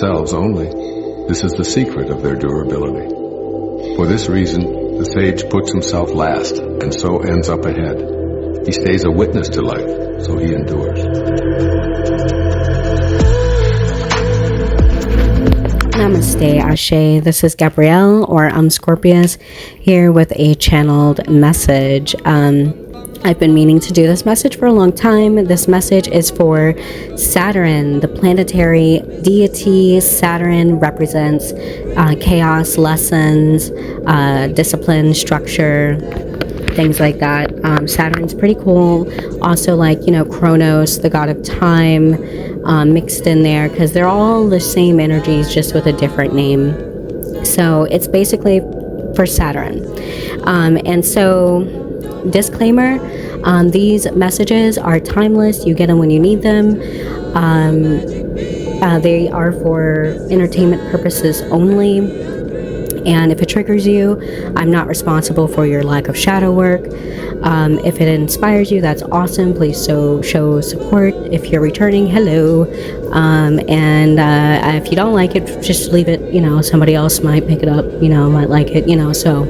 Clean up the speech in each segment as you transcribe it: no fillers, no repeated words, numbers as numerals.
themselves only. This is the secret of their durability. For this reason, the sage puts himself last, and so ends up ahead. He stays a witness to life, so he endures. Namaste, Ashe. This is Gabrielle, or Omscorpius, here with a channeled message. I've been meaning to do this message for a long time. This message is for Saturn, the planetary deity. Saturn represents chaos, lessons, discipline, structure, things like that. Saturn's pretty cool. Also, like, Cronos, the god of time, mixed in there, because they're all the same energies, just with a different name. So it's basically for Saturn. And so, disclaimer, these messages are timeless. You get them when you need them. They are for entertainment purposes only. And if it triggers you, I'm not responsible for your lack of shadow work. If it inspires you, that's awesome. Please show support. If you're returning, hello. And if you don't like it, just leave it. Somebody else might pick it up, might like it, so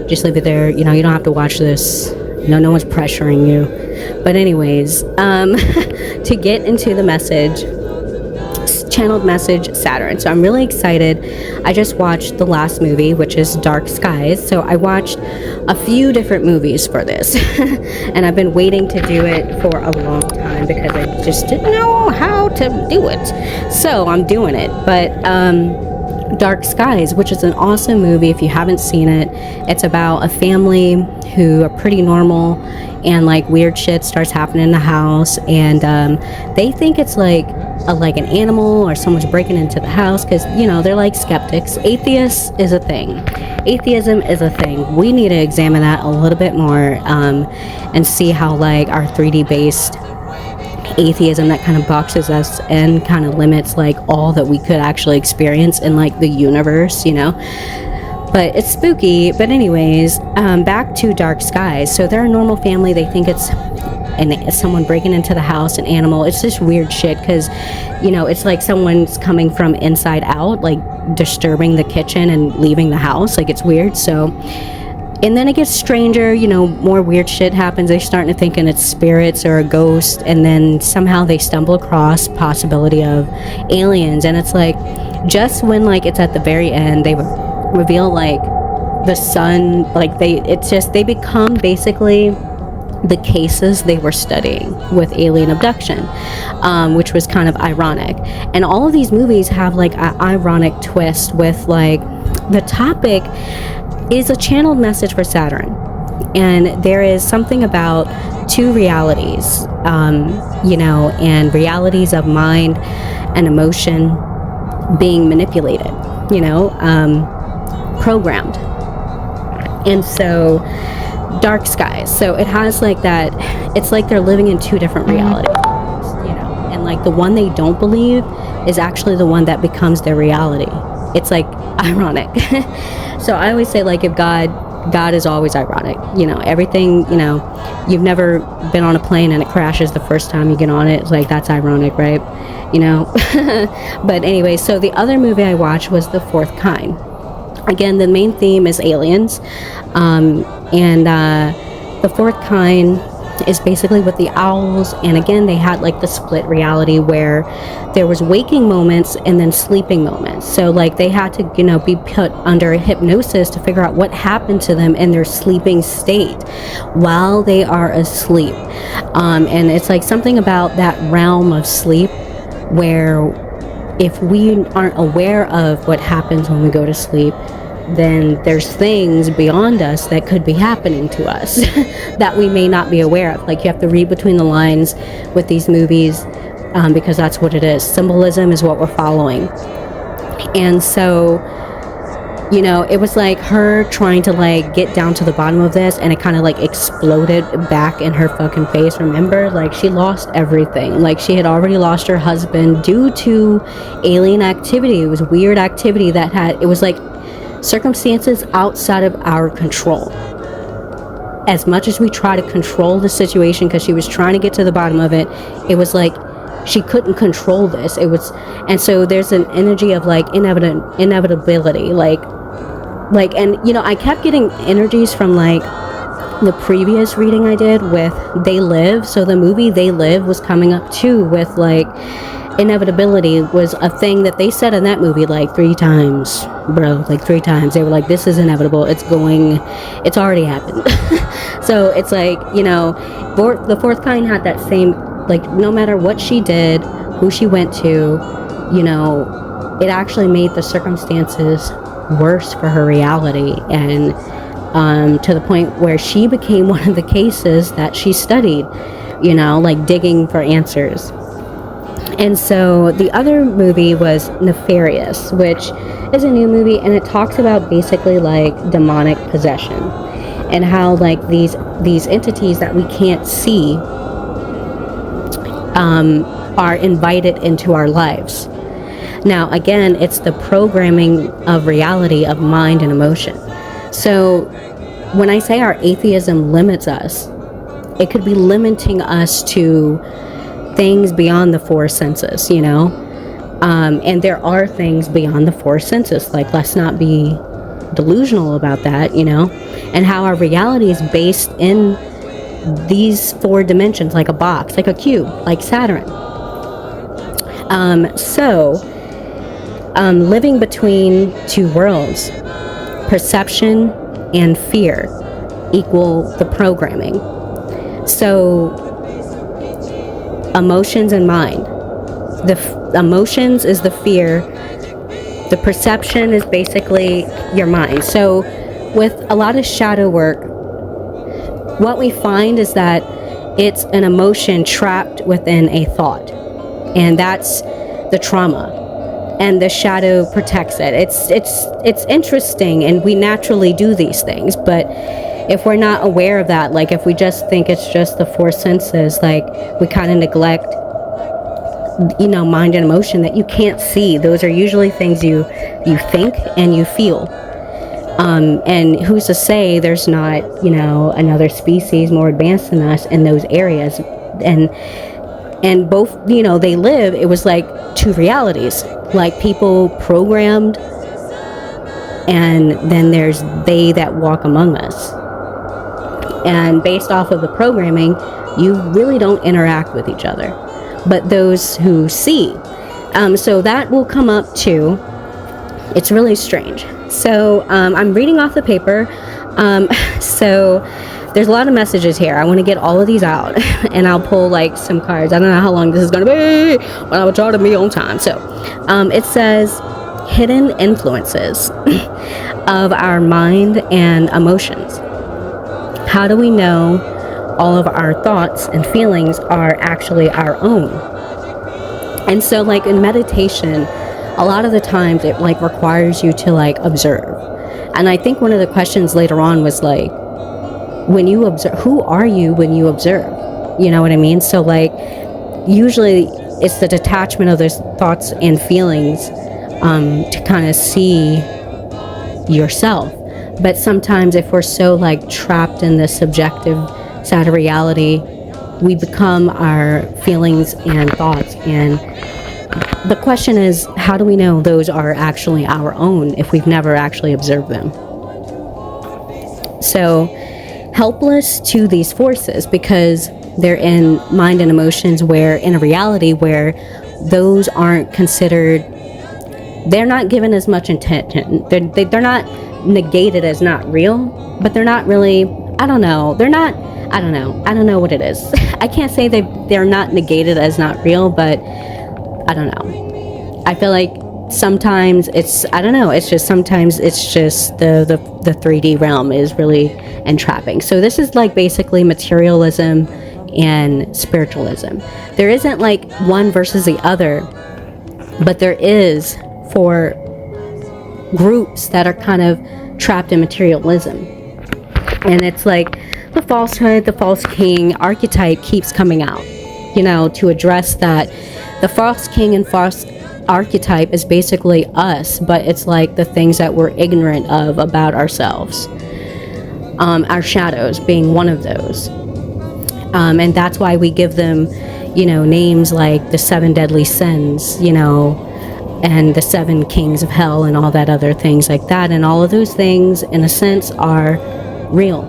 just leave it there. You don't have to watch this. No one's pressuring you. But anyways, to get into the message, channeled message, Saturn. So I'm really excited. I just watched the last movie, which is Dark Skies. So I watched a few different movies for this. And I've been waiting to do it for a long time because I just didn't know how to do it. So I'm doing it. But Dark Skies, which is an awesome movie if you haven't seen it. It's about a family who are pretty normal, and like weird shit starts happening in the house, and they think it's like an animal or someone's breaking into the house, because they're like skeptics. Atheism is a thing. We need to examine that a little bit more, and see how like our 3D based atheism that kind of boxes us and kind of limits like all that we could actually experience in like the universe, but it's spooky. But anyways, back to Dark Skies. So they're a normal family. They think it's someone breaking into the house, an animal. It's just weird shit, because it's like someone's coming from inside out, like disturbing the kitchen and leaving the house. Like, it's weird. So, and then it gets stranger, more weird shit happens. They're starting to thinking it's spirits or a ghost, and then somehow they stumble across possibility of aliens. And it's like, just when like it's at the very end, they reveal like the sun, like they become basically the cases they were studying with alien abduction, which was kind of ironic. And all of these movies have like an ironic twist with like the topic is a channeled message for Saturn. And there is something about two realities, and realities of mind and emotion being manipulated, programmed. And so Dark Skies, so it has like that, it's like they're living in two different realities, and like the one they don't believe is actually the one that becomes their reality. It's like ironic. So I always say, like, if God is always ironic, everything, you've never been on a plane and it crashes the first time you get on it. It's like, that's ironic, right? But anyway, so the other movie I watched was The Fourth Kind. Again, the main theme is aliens, and The Fourth Kind is basically with the owls. And again, they had like the split reality where there was waking moments and then sleeping moments. So like they had to, be put under a hypnosis to figure out what happened to them in their sleeping state while they are asleep. And it's like something about that realm of sleep where if we aren't aware of what happens when we go to sleep, then there's things beyond us that could be happening to us that we may not be aware of. Like, you have to read between the lines with these movies, because that's what it is. Symbolism is what we're following. And so, it was like her trying to like get down to the bottom of this, and it kind of like exploded back in her fucking face. Remember, like, she lost everything. Like, she had already lost her husband due to alien activity. It was weird activity it was like circumstances outside of our control. As much as we try to control the situation, because she was trying to get to the bottom of it, it was like she couldn't control this. It was, and so there's an energy of like inevitability, like, and you know, I kept getting energies from like the previous reading I did with They Live. So the movie They Live was coming up too, with like inevitability was a thing that they said in that movie like 3 times, bro, like 3 times. They were like, this is inevitable, it's already happened. So it's like, you know, the fourth kind had that same, like, no matter what she did, who she went to, you know, it actually made the circumstances worse for her reality, and to the point where she became one of the cases that she studied, you know, like digging for answers. And so the other movie was Nefarious, which is a new movie, and it talks about basically like demonic possession and how like these entities that we can't see are invited into our lives. Now, again, it's the programming of reality of mind and emotion. So when I say our atheism limits us, it could be limiting us to things beyond the 4 senses, you know? And there are things beyond the 4 senses. Like, let's not be delusional about that, you know? And how our reality is based in these 4 dimensions, like a box, like a cube, like Saturn. Living between 2 worlds, perception and fear equal the programming. So emotions and mind. The emotions is the fear. The perception is basically your mind. So with a lot of shadow work, what we find is that it's an emotion trapped within a thought, and that's the trauma, and the shadow protects it. It's interesting, and we naturally do these things, but if we're not aware of that, like if we just think it's just the 4 senses, like we kind of neglect, you know, mind and emotion that you can't see. Those are usually things you think and you feel. And who's to say there's not, you know, another species more advanced than us in those areas. And both, you know, They Live, it was like 2 realities, like people programmed, and then there's they that walk among us. And based off of the programming, you really don't interact with each other, but those who see. So that will come up too. It's really strange. So I'm reading off the paper. So there's a lot of messages here. I want to get all of these out, and I'll pull like some cards. I don't know how long this is going to be, but I will try to be on time. So it says hidden influences of our mind and emotions. How do we know all of our thoughts and feelings are actually our own? And so like in meditation, a lot of the times it like requires you to like observe. And I think one of the questions later on was like, when you observe, who are you when you observe? You know what I mean? So like usually it's the detachment of those thoughts and feelings to kind of see yourself. But sometimes if we're so like trapped in the subjective side of reality, we become our feelings and thoughts. And the question is, how do we know those are actually our own if we've never actually observed them? So helpless to these forces because they're in mind and emotions, where in a reality where those aren't considered, they're not given as much attention. They're not negated as not real, but they're not really, I don't know what it is. I can't say they're not negated as not real, but I don't know. I feel like sometimes it's, I don't know, it's just sometimes it's just the 3D realm is really entrapping. So this is like basically materialism and spiritualism. There isn't like one versus the other, but there is for groups that are kind of trapped in materialism. And it's like the falsehood, the false king archetype keeps coming out, you know, to address that. The false king and false archetype is basically us, but it's like the things that we're ignorant of about ourselves. Our shadows being one of those. And that's why we give them, names like the 7 deadly sins, and the 7 kings of hell and all that other things like that. And all of those things, in a sense, are real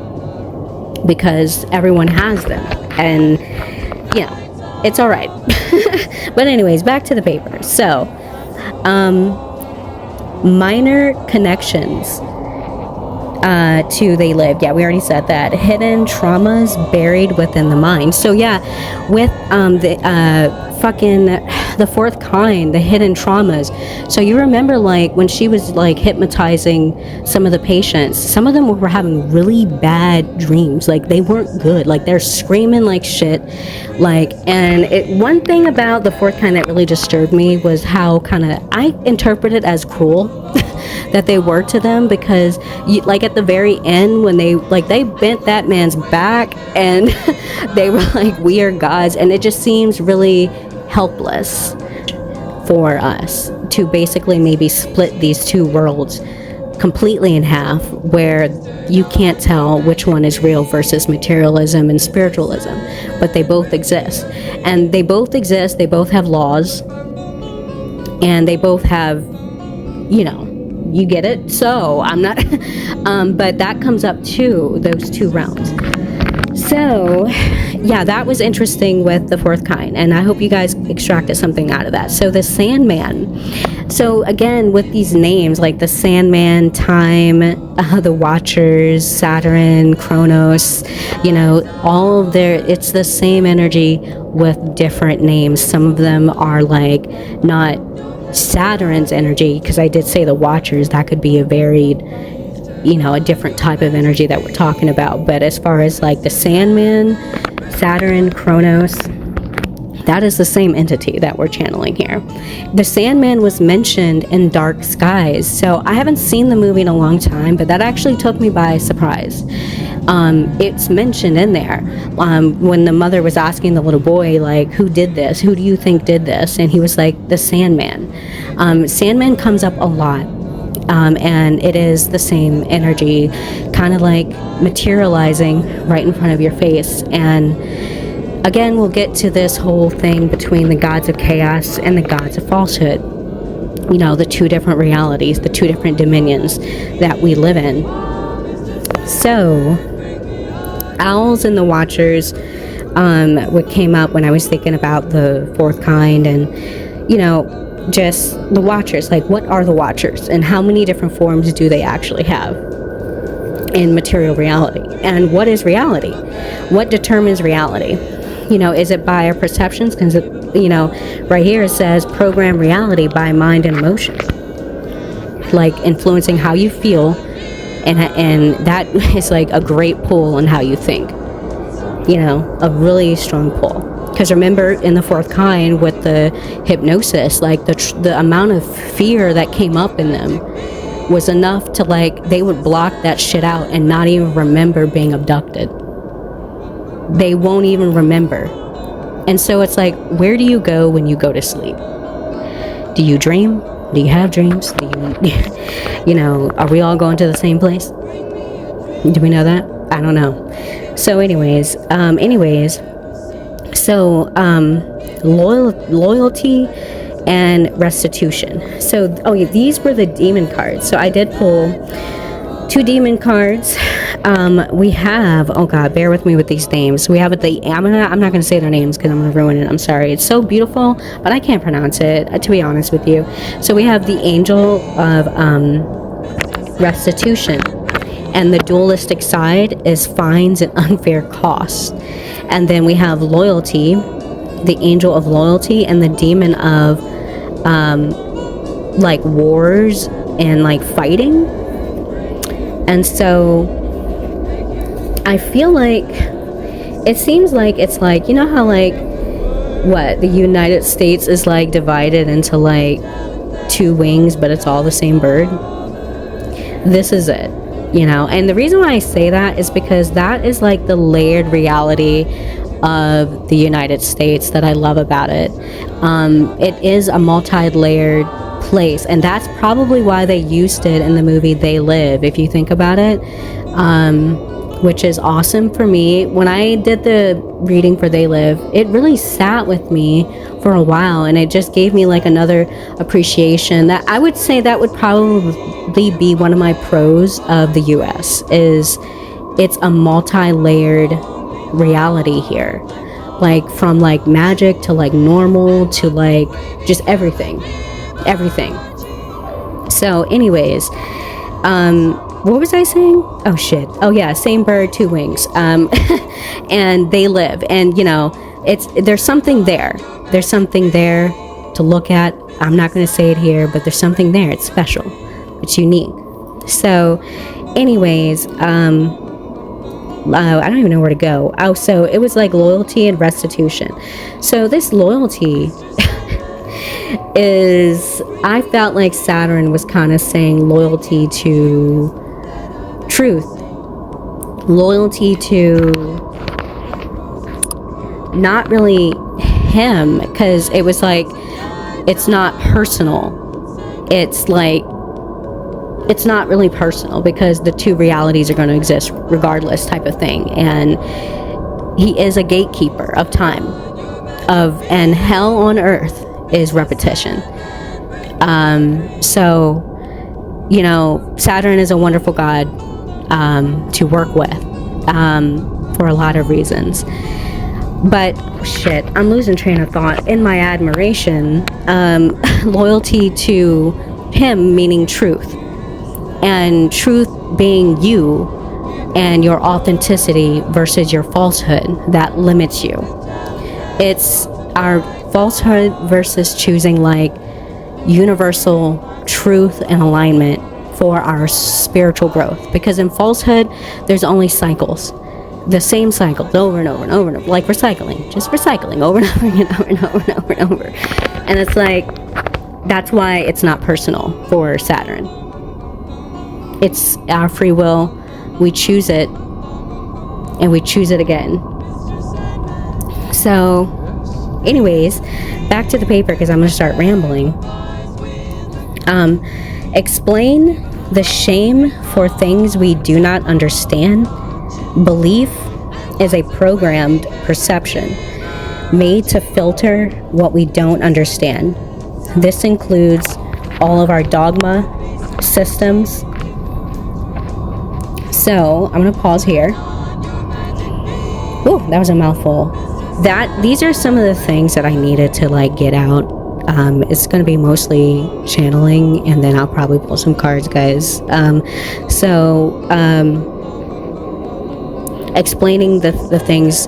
because everyone has them. And, it's all right. But anyways, back to the paper. So, minor connections to they lived. Yeah, we already said that. Hidden traumas buried within the mind. So yeah, with the fourth kind, the hidden traumas. So you remember, like, when she was like hypnotizing some of the patients, some of them were having really bad dreams. Like, they weren't good. Like, they're screaming like shit. Like, and one thing about the fourth kind that really disturbed me was how I interpret it as cruel that they were to them, because like at the very end when they bent that man's back and they were like, we are gods, and it just seems really helpless for us to basically maybe split these two worlds completely in half, where you can't tell which one is real versus materialism and spiritualism, but they both exist. And they both exist, they both have laws, and they both have, you get it? So I'm not but that comes up to those two realms. So yeah, that was interesting with the fourth kind, and I hope you guys extracted something out of that. So the Sandman. So again, with these names like the Sandman, Time, the Watchers, Saturn, Cronos, all of it's the same energy with different names. Some of them are like not Saturn's energy, because I did say the Watchers, that could be a varied, a different type of energy that we're talking about. But as far as like the Sandman, Saturn, Cronos, that is the same entity that we're channeling here. The Sandman was mentioned in Dark Skies. So I haven't seen the movie in a long time, but that actually took me by surprise. It's mentioned in there when the mother was asking the little boy, like, who did this? Who do you think did this? And he was like, the Sandman. Sandman comes up a lot. And it is the same energy, kind of like materializing right in front of your face. And again, we'll get to this whole thing between the gods of chaos and the gods of falsehood. The two different realities, the two different dominions that we live in. So, owls and the Watchers, what came up when I was thinking about the fourth kind, and, just the Watchers. Like, what are the Watchers, and how many different forms do they actually have in material reality? And what is reality? What determines reality? Is it by our perceptions? Because, right here it says program reality by mind and emotion, like influencing how you feel, and that is like a great pull on how you think, a really strong pull. Because remember, in the fourth kind with the hypnosis, like the amount of fear that came up in them was enough to, like, they would block that shit out and not even remember being abducted. They won't even remember. And so it's like, where do you go when you go to sleep? Do you dream? Do you have dreams? Do you, are we all going to the same place? Do we know that? I don't know. So anyways, so loyalty and restitution. So, these were the demon cards. So I did pull 2 demon cards. We have, bear with me with these names. We have I'm not going to say their names because I'm going to ruin it. I'm sorry. It's so beautiful, but I can't pronounce it, to be honest with you. So we have the angel of restitution, and the dualistic side is fines and unfair costs. And then we have loyalty, the angel of loyalty, and the demon of like wars and like fighting. And so I feel like it seems like it's like, how like the United States is like divided into like 2 wings, but it's all the same bird. This is it. And the reason why I say that is because that is like the layered reality of the United States that I love about it. It is a multi-layered place, and that's probably why they used it in the movie They Live, if you think about it. which is awesome for me. When I did the reading for They Live, it really sat with me for a while, and it just gave me like another appreciation that I would say that would probably be one of my pros of the US is it's a multi-layered reality here, like from like magic to like normal to like just everything. So anyways, what was I saying? Oh shit. Oh yeah, same bird, two wings. And they live, and you know, there's something there. There's something there to look at. I'm not going to say it here, but there's something there. It's special. It's unique. So anyways, I don't even know where to go. Oh, so it was like loyalty and restitution. So this loyalty is, I felt like Saturn was kind of saying loyalty to truth, loyalty to not really him, because it was like, it's not personal. It's like, it's not really personal because the two realities are going to exist regardless type of thing. And he is a gatekeeper of time, and hell on earth is repetition. So, you know, Saturn is a wonderful god to work with for a lot of reasons. But shit, I'm losing train of thought. In my admiration, loyalty to him meaning truth, and truth being you and your authenticity versus your falsehood that limits you. It's our falsehood versus choosing like universal truth and alignment for our spiritual growth, because in falsehood there's only cycles, the same cycles over and over and over and over, like recycling, just recycling over and over and over and over and over and over. And it's like, that's why it's not personal for Saturn. It's our free will. We choose it, and we choose it again. So anyways, back to the paper, because I'm going to start rambling. Explain the shame for things we do not understand. Belief is a programmed perception made to filter what we don't understand. This includes all of our dogma systems. So I'm going to pause here. Ooh, that was a mouthful. These are some of the things that I needed to like get out. It's going to be mostly channeling, and then I'll probably pull some cards, guys. Explaining the things,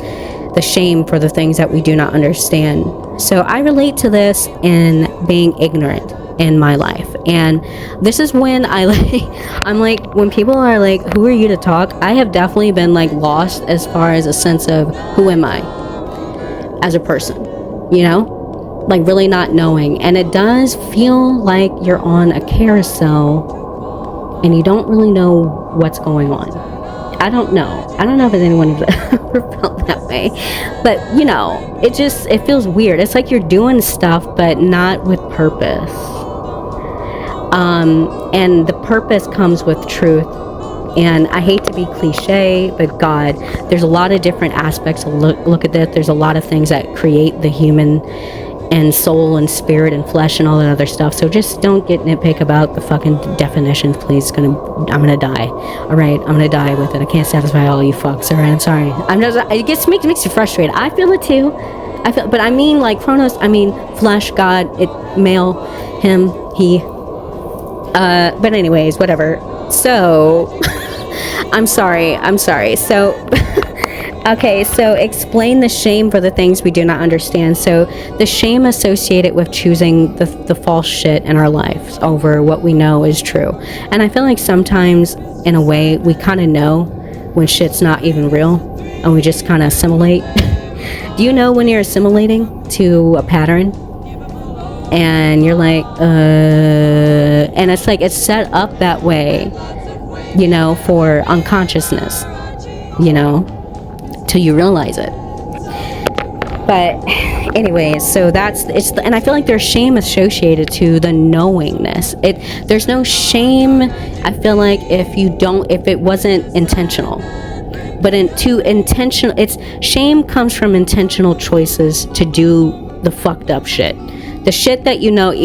the shame for the things that we do not understand. So I relate to this in being ignorant in my life, and this is when I'm like, when people are like, who are you to talk? I have definitely been like lost as far as a sense of who am I as a person, you know, like really not knowing. And it does feel like you're on a carousel and you don't really know what's going on. I don't know if anyone has ever felt that way, but you know, it feels weird. It's like you're doing stuff but not with purpose. And the purpose comes with truth. And I hate to be cliche, but God, there's a lot of different aspects to look at that. There's a lot of things that create the human and soul and spirit and flesh and all that other stuff. So just don't get nitpick about the fucking definitions, please. I'm gonna die. All right, I'm gonna die with it. I can't satisfy all you fucks. All right, I'm sorry. It makes you frustrated. I feel it too. But I mean, like Cronos. I mean, flesh, God, male, him, he. But anyways, whatever. So, I'm sorry. So. Okay, so explain the shame for the things we do not understand. So the shame associated with choosing the false shit in our lives over what we know is true. And I feel like sometimes, in a way, we kind of know when shit's not even real, and we just kind of assimilate. Do you know when you're assimilating to a pattern? And you're like, and it's like, it's set up that way, you know, for unconsciousness, you know, till you realize it. But anyways, so and I feel like there's shame associated to the knowingness. There's no shame, I feel like, if it wasn't intentional. but it's shame comes from intentional choices to do the fucked up shit. The shit that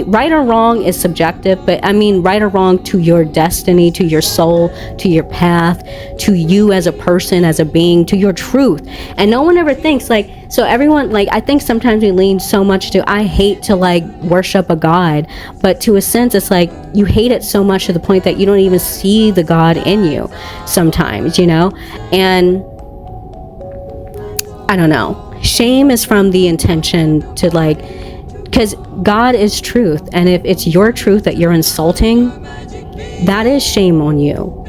right or wrong is subjective, but I mean right or wrong to your destiny, to your soul, to your path, to you as a person, as a being, to your truth. And no one ever thinks so everyone, I think sometimes we lean so much to, I hate to worship a god, but to a sense it's you hate it so much to the point that you don't even see the God in you sometimes, and I don't know. Shame is from the intention to because God is truth, and if it's your truth that you're insulting, that is shame on you,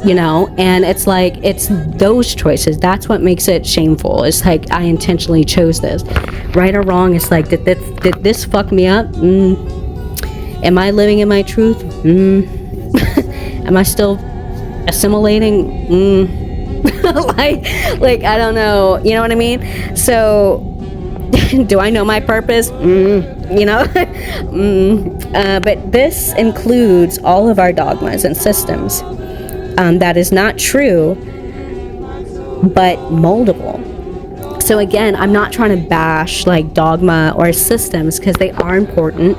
and it's it's those choices, that's what makes it shameful. It's I intentionally chose this. Right or wrong, it's did this fuck me up? Am I living in my truth? Am I still assimilating? I don't know, you know what I mean? So do I know my purpose? But this includes all of our dogmas and systems. That is not true, but moldable. So again, I'm not trying to bash dogma or systems, because they are important,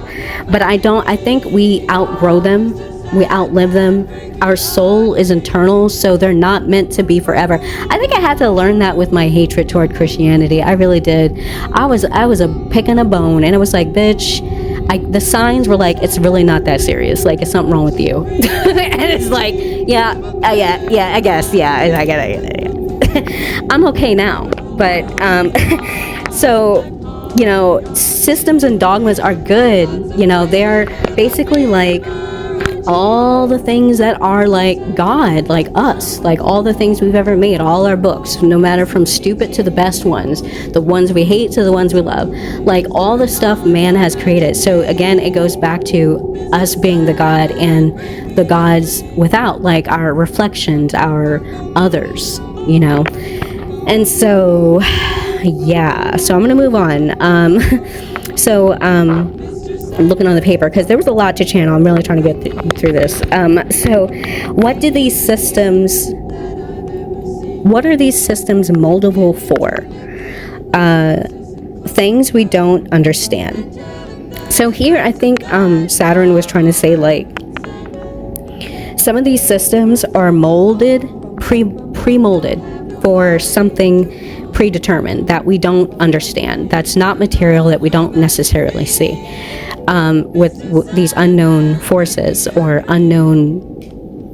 but I think we outgrow them. We outlive them. Our soul is internal, so they're not meant to be forever. I think I had to learn that with my hatred toward Christianity. I really did. I was picking a bone, and it was bitch, the signs were it's really not that serious. It's something wrong with you. And it's yeah, I guess, yeah, I get it. I'm okay now, but so systems and dogmas are good. They're basically all the things that are God, us, all the things we've ever made, all our books, no matter from stupid to the best ones, the ones we hate to the ones we love, all the stuff man has created. So again, it goes back to us being the God and the gods without, our reflections, our others, and so yeah, so I'm gonna move on. I'm looking on the paper because there was a lot to channel. I'm really trying to get through this. So what are these systems moldable for? Things we don't understand. So here I think Saturn was trying to say some of these systems are molded, pre-molded for something predetermined that we don't understand. That's not material, that we don't necessarily see. With these unknown forces or unknown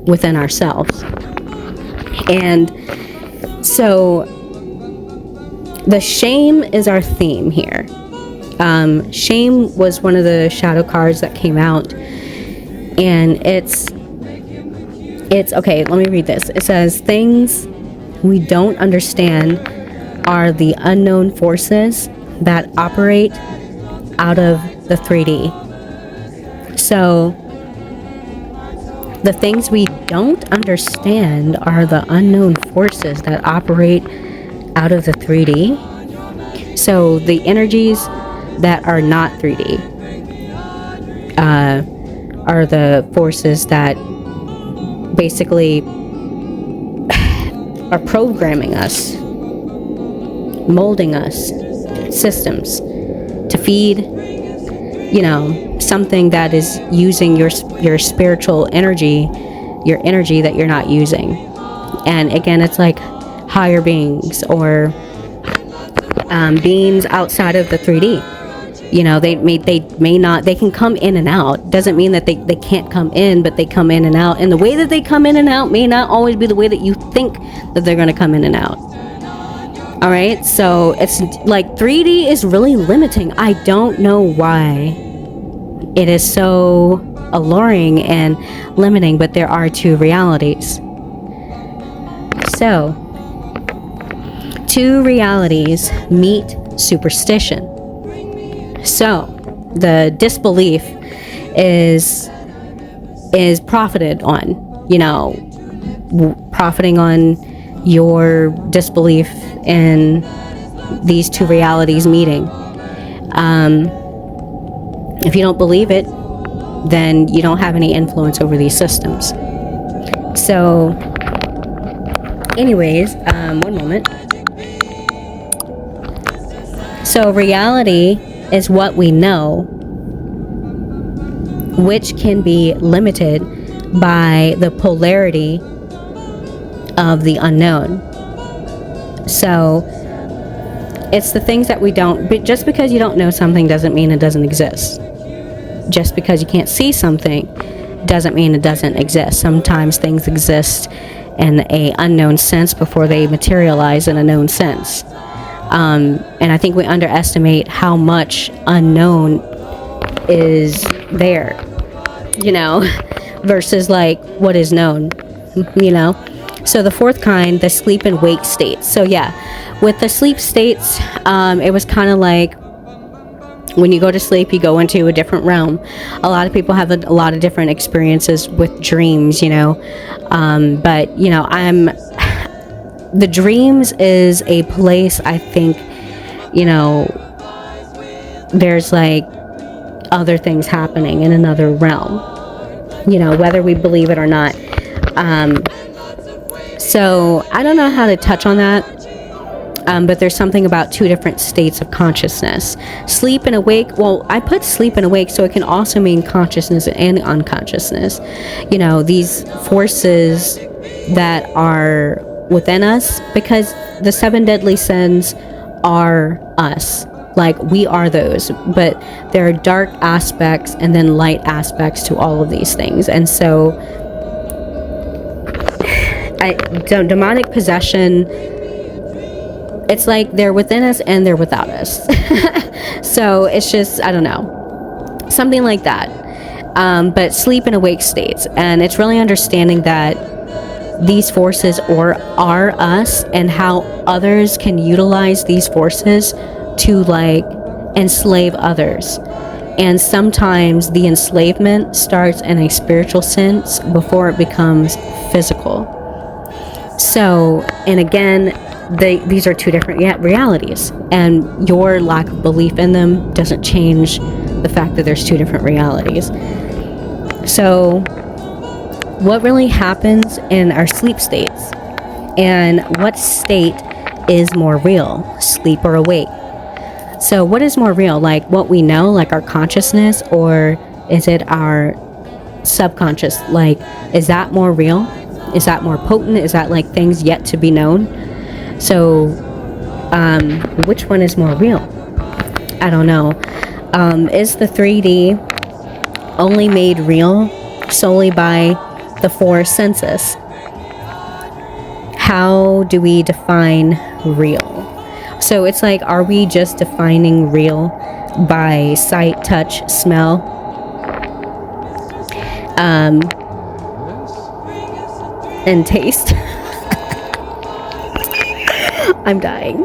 within ourselves. And so the shame is our theme here. Shame was one of the shadow cards that came out, and it's okay, let me read this. It says, things we don't understand are the unknown forces that operate out of the 3D. So the things we don't understand are the unknown forces that operate out of the 3D. So the energies that are not 3D are the forces that basically are programming us, molding us, systems to feed, something that is using your spiritual energy, your energy that you're not using. And again, it's higher beings or beings outside of the 3D. They can come in and out. Doesn't mean that they can't come in, but they come in and out. And the way that they come in and out may not always be the way that you think that they're going to come in and out. All right, so it's 3D is really limiting. I don't know why it is so alluring and limiting, but there are two realities. So, two realities meet superstition. So, the disbelief is profited on, profiting on your disbelief in these two realities meeting. If you don't believe it, then you don't have any influence over these systems. So Anyways, one moment. So reality is what we know, which can be limited by the polarity of the unknown. So it's the things that we don't, but just because you don't know something doesn't mean it doesn't exist. Just because you can't see something doesn't mean it doesn't exist. Sometimes things exist in a unknown sense before they materialize in a known sense. And I think we underestimate how much unknown is there, versus like what is known, So the fourth kind, the sleep and wake states. So yeah, with the sleep states, it was kind of like when you go to sleep, you go into a different realm. A lot of people have a lot of different experiences with dreams, but the dreams is a place, I think, there's like other things happening in another realm, whether we believe it or not. So I don't know how to touch on that, but there's something about two different states of consciousness. Sleep and awake, well, I put sleep and awake so it can also mean consciousness and unconsciousness. These forces that are within us, because the 7 deadly sins are us. Like, we are those, but there are dark aspects and then light aspects to all of these things. And so demonic possession, it's like they're within us and they're without us. So it's just, I don't know, something like that. But sleep and awake states, and it's really understanding that these forces are us, and how others can utilize these forces to like enslave others. And sometimes the enslavement starts in a spiritual sense before it becomes physical. So, and again, these are two different realities, and your lack of belief in them doesn't change the fact that there's two different realities. So what really happens in our sleep states, and what state is more real, sleep or awake? So what is more real, like what we know, like our consciousness, or is it our subconscious? Like, is that more real? Is that more potent? Is that like things yet to be known? So which one is more real? I don't know. Is the 3D only made real solely by the 4 senses? How do we define real? So it's like, are we just defining real by sight, touch, smell? And taste? I'm dying.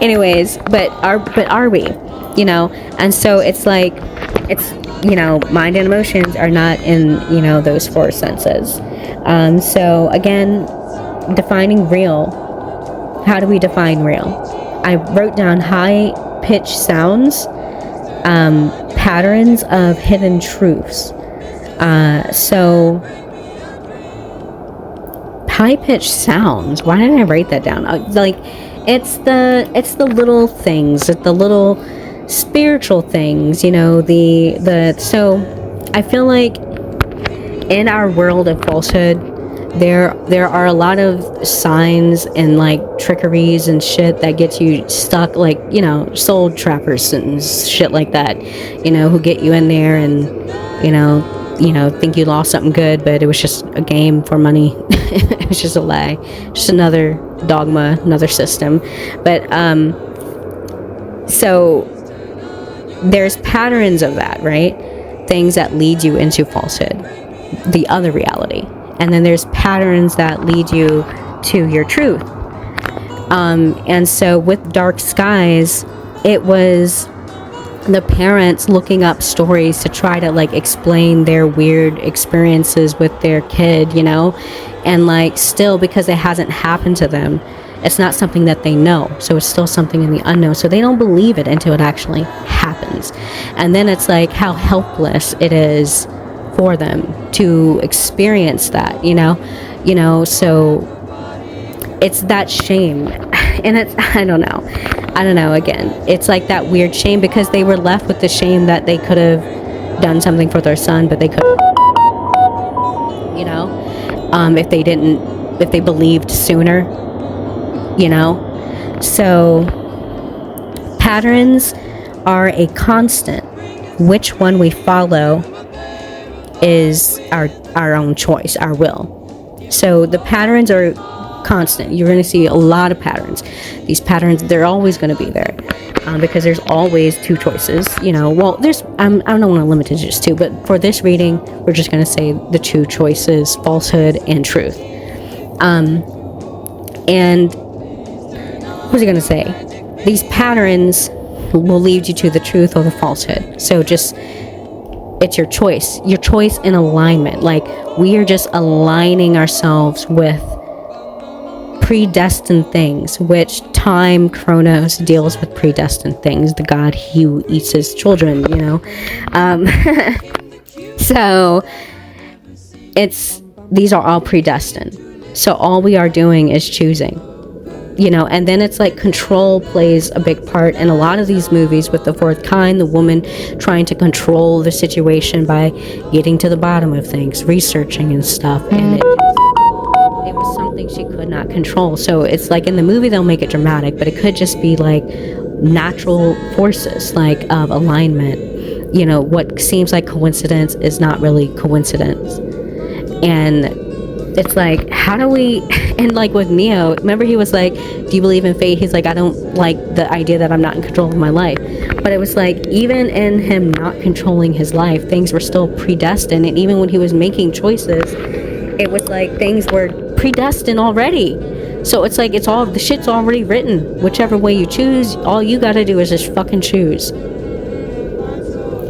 Anyways, but are we? And so it's like, it's, mind and emotions are not in, those 4 senses. So again, defining real. How do we define real? I wrote down high-pitched sounds, patterns of hidden truths. So high-pitched sounds. Why did I write that down? Like, it's the little things, the little spiritual things, so I feel like in our world of falsehood, there are a lot of signs and like trickeries and shit that gets you stuck, like, soul trappers and shit like that, who get you in there and, think you lost something good, but it was just a game for money. It was just a lie, just another dogma, another system. But so there's patterns of that, right? Things that lead you into falsehood, the other reality. And then there's patterns that lead you to your truth. And so with Dark Skies, it was the parents looking up stories to try to like explain their weird experiences with their kid, and like still, because it hasn't happened to them, it's not something that they know. So it's still something in the unknown. So they don't believe it until it actually happens. And then it's like how helpless it is for them to experience that, so it's that shame. And it's, I don't know, again, it's like that weird shame, because they were left with the shame that they could have done something for their son, but they couldn't, you know, if they believed sooner, you know. So patterns are a constant. Which one we follow is our own choice, our will. So the patterns are constant. You're going to see a lot of patterns. These patterns, they're always going to be there, because there's always two choices, you know. Well, there's I don't want to limit it to just two, but for this reading, we're just going to say the two choices: falsehood and truth. And what was I going to say? These patterns will lead you to the truth or the falsehood. So just, it's your choice in alignment. Like, we are just aligning ourselves with predestined things, which time, Cronos, deals with predestined things, the god who eats his children, you know. So these are all predestined. So all we are doing is choosing, you know. And then it's like control plays a big part in a lot of these movies. With the fourth kind, the woman trying to control the situation by getting to the bottom of things, researching and stuff, and it was something she could not control. So it's like in the movie they'll make it dramatic, but it could just be like natural forces, like of alignment. You know, what seems like coincidence is not really coincidence. And it's like, how do we, and like with Neo, remember he was like, do you believe in fate? He's like, I don't like the idea that I'm not in control of my life. But it was like, even in him not controlling his life, things were still predestined. And even when he was making choices, it was like things were predestined already. So it's like, it's all, the shit's already written. Whichever way you choose, all you gotta do is just fucking choose.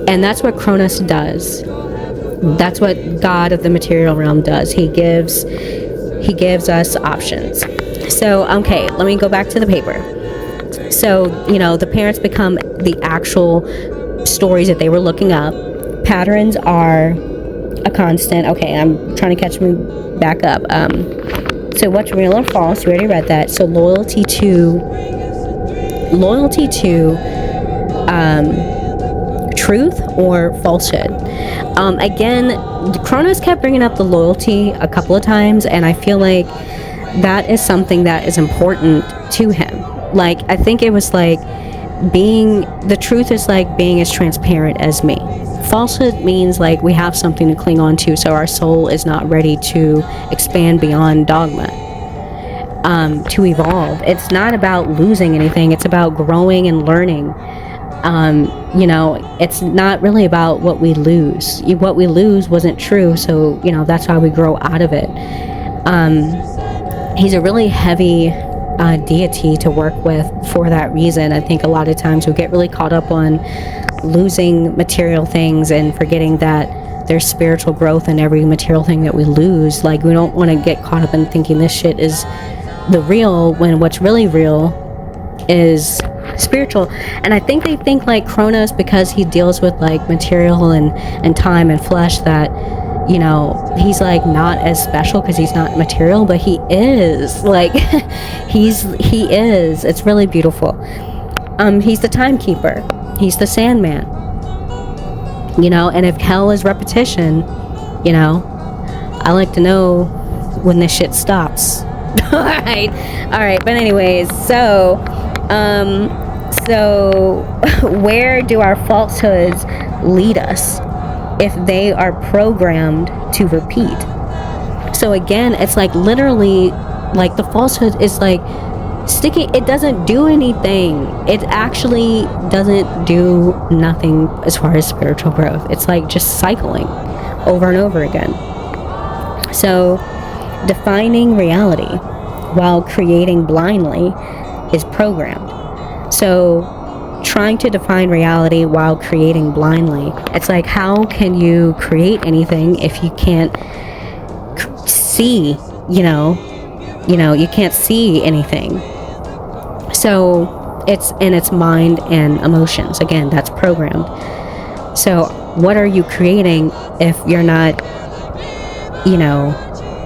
And that's what Cronos does. That's what God of the material realm does. He gives us options. So, okay, let me go back to the paper. So, you know, the parents become the actual stories that they were looking up. Patterns are a constant. Okay, I'm trying to catch me back up. So what's real or false? We already read that. So loyalty to truth or falsehood. Again, Cronos kept bringing up the loyalty a couple of times, and I feel like that is something that is important to him. Like, I think it was like the truth is like being as transparent as me. Falsehood means like we have something to cling on to, so our soul is not ready to expand beyond dogma, to evolve. It's not about losing anything, it's about growing and learning. You know, it's not really about what we lose. What we lose wasn't true, so, you know, that's why we grow out of it. He's a really heavy deity to work with for that reason. I think a lot of times we get really caught up on losing material things and forgetting that there's spiritual growth in every material thing that we lose. Like, we don't want to get caught up in thinking this shit is the real, when what's really real is spiritual. And I think they think like Cronos, because he deals with like material and time and flesh, that, you know, he's like not as special because he's not material, but he is. Like, he is. It's really beautiful. He's the timekeeper. He's the Sandman. You know, and if hell is repetition, you know, I like to know when this shit stops. All right. But anyways, so where do our falsehoods lead us if they are programmed to repeat? So again, it's like literally, like the falsehood is like sticking. It doesn't do anything. It actually doesn't do nothing as far as spiritual growth. It's like just cycling over and over again. So defining reality while creating blindly is programmed. So trying to define reality while creating blindly, it's like, how can you create anything if you can't see, you can't see anything. So it's mind and emotions. Again, that's programmed. So what are you creating if you're not,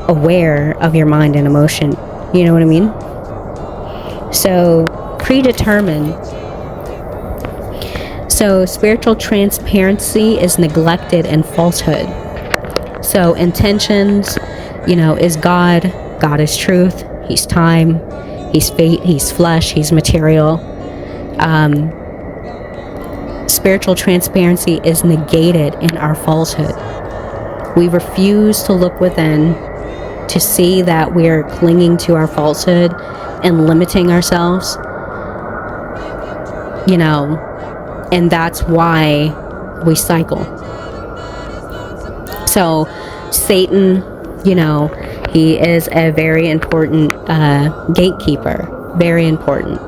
aware of your mind and emotion? You know what I mean? So, predetermined. So, spiritual transparency is neglected in falsehood. So, intentions, is God. God is truth. He's time. He's fate. He's flesh. He's material. Spiritual transparency is negated in our falsehood. We refuse to look within to see that we're clinging to our falsehood and limiting ourselves. And that's why we cycle. So Satan, he is a very important gatekeeper. Very important.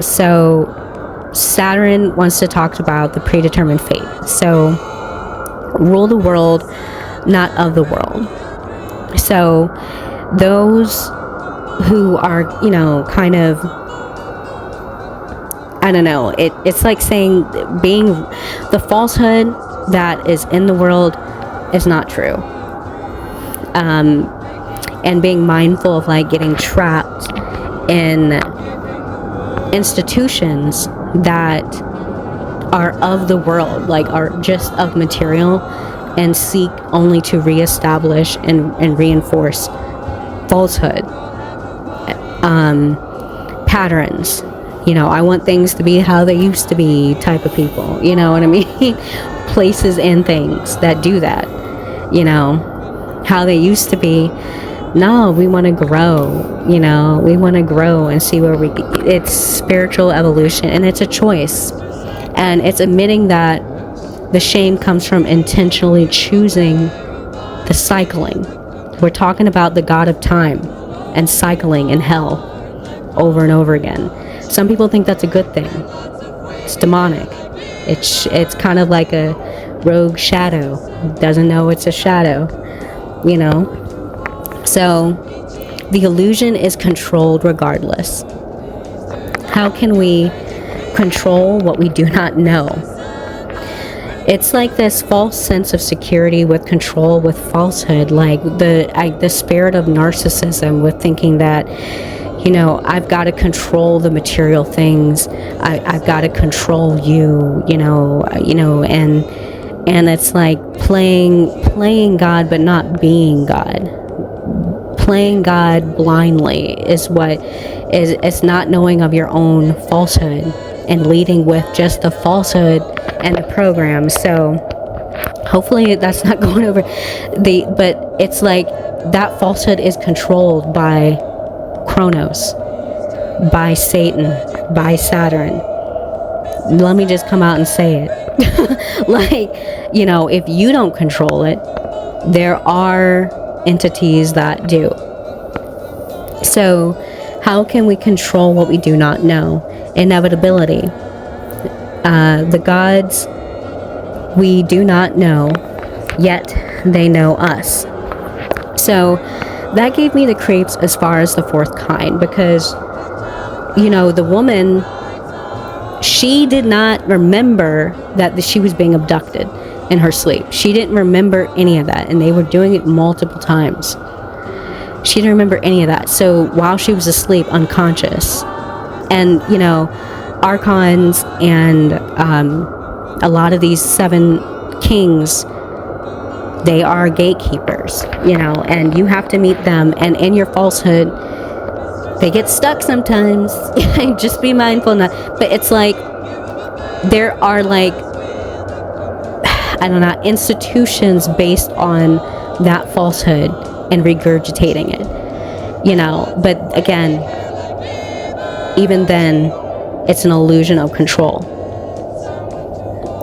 So Saturn wants to talk about the predetermined fate. So rule the world, not of the world. So those who are, kind of, I don't know, it's like saying being the falsehood that is in the world is not true. And being mindful of like getting trapped in institutions that are of the world, like are just of material, and seek only to reestablish and reinforce falsehood patterns. I want things to be how they used to be type of people. You know what I mean? Places and things that do that. How they used to be. No, we want to grow. We want to grow and see where it's spiritual evolution, and it's a choice. And it's admitting that the shame comes from intentionally choosing the cycling. We're talking about the god of time and cycling in hell over and over again. Some people think that's a good thing. It's demonic. It's kind of like a rogue shadow. Doesn't know it's a shadow, So the illusion is controlled regardless. How can we control what we do not know? It's like this false sense of security with control with falsehood, like the spirit of narcissism with thinking that, I've got to control the material things. I've got to control you, and it's like playing God but not being God. Playing God blindly is what is, it's not knowing of your own falsehood and leading with just the falsehood and the program. So hopefully that's not going over but it's like that falsehood is controlled by Cronos, by Satan, by Saturn. Let me just come out and say it. Like, if you don't control it, there are entities that do. So how can we control what we do not know? Inevitability. The gods we do not know, yet they know us. So that gave me the creeps as far as the fourth kind, because the woman, she did not remember that she was being abducted in her sleep. She didn't remember any of that, and they were doing it multiple times. She didn't remember any of that. So while she was asleep, unconscious, and archons and a lot of these 7 kings, they are gatekeepers, and you have to meet them, and in your falsehood they get stuck sometimes. Just be mindful. But it's like there are like, I don't know, institutions based on that falsehood and regurgitating it, but again, even then, it's an illusion of control.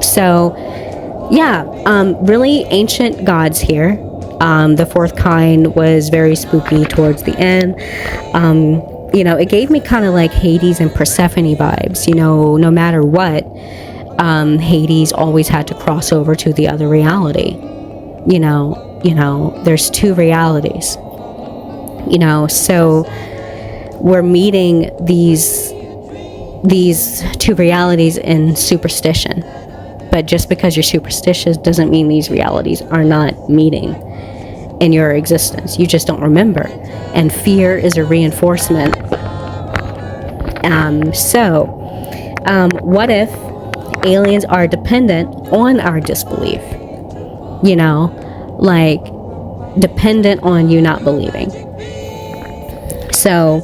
So yeah, really ancient gods here. The fourth kind was very spooky towards the end. It gave me kind of like Hades and Persephone vibes. No matter what, Hades always had to cross over to the other reality. There's 2 realities. So we're meeting these 2 realities in superstition. But just because you're superstitious doesn't mean these realities are not meeting. in your existence. You just don't remember. And fear is a reinforcement. What if aliens are dependent on our disbelief? You know, like dependent on you not believing. So,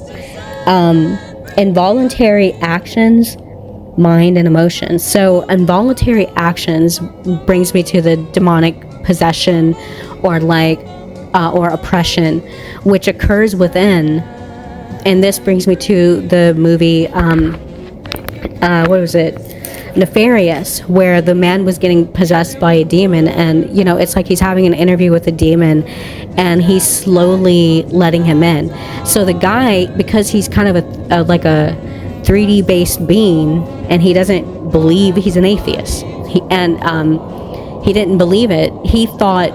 involuntary actions, mind and emotions. So involuntary actions brings me to the demonic possession or or oppression, which occurs within. And this brings me to the movie, what was it? Nefarious, where the man was getting possessed by a demon, and you know, it's like he's having an interview with a demon and he's slowly letting him in. So the guy, because he's kind of a 3D based being, and he doesn't believe, he's an atheist, he didn't believe it. He thought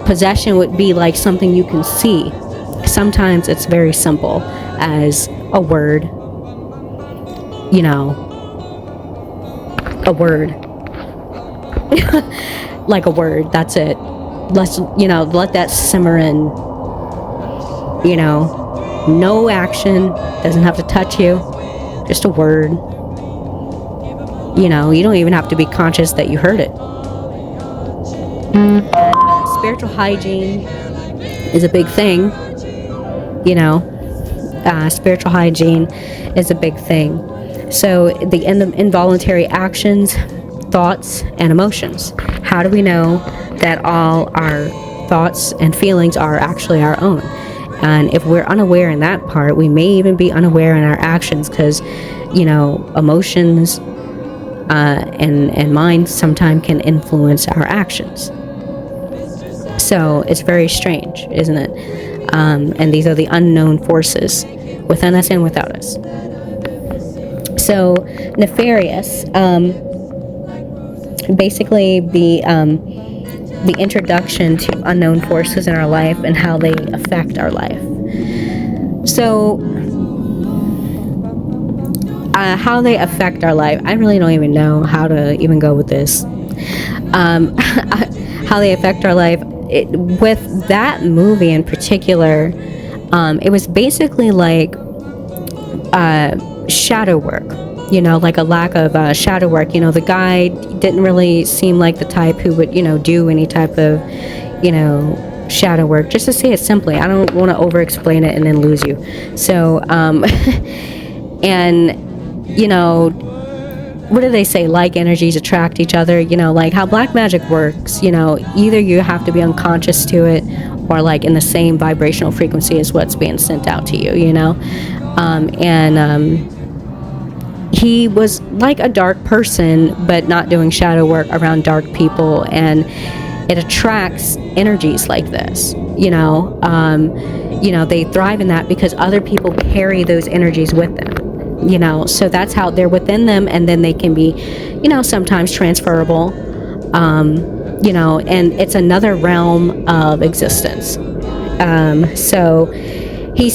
possession would be like something you can see. Sometimes it's very simple as a word, you know, a word. Like a word, that's it. Let that simmer in. You know, no action, doesn't have to touch you, just a word. You know, you don't even have to be conscious that you heard it. Spiritual hygiene is a big thing. You know, spiritual hygiene is a big thing. So the involuntary actions, thoughts, and emotions. How do we know that all our thoughts and feelings are actually our own? And if we're unaware in that part, we may even be unaware in our actions, because, you know, emotions and mind sometimes can influence our actions. So it's very strange, isn't it? And these are the unknown forces within us and without us. So nefarious, basically the introduction to unknown forces in our life and how they affect our life. So how they affect our life, I really don't even know how to even go with this. How they affect our life. With that movie in particular, it was basically like shadow work, you know, like a lack of shadow work. You know, the guy didn't really seem like the type who would, you know, do any type of, you know, shadow work. Just to say it simply, I don't want to over explain it and then lose you. So and you know, what do they say? Like energies attract each other, you know, like how black magic works. You know, either you have to be unconscious to it, or like in the same vibrational frequency as what's being sent out to you, you know. He was like a dark person, but not doing shadow work around dark people, and it attracts energies like this, you know. You know, they thrive in that because other people carry those energies with them. You know, so that's how they're within them, and then they can be, you know, sometimes transferable, you know, and it's another realm of existence. So he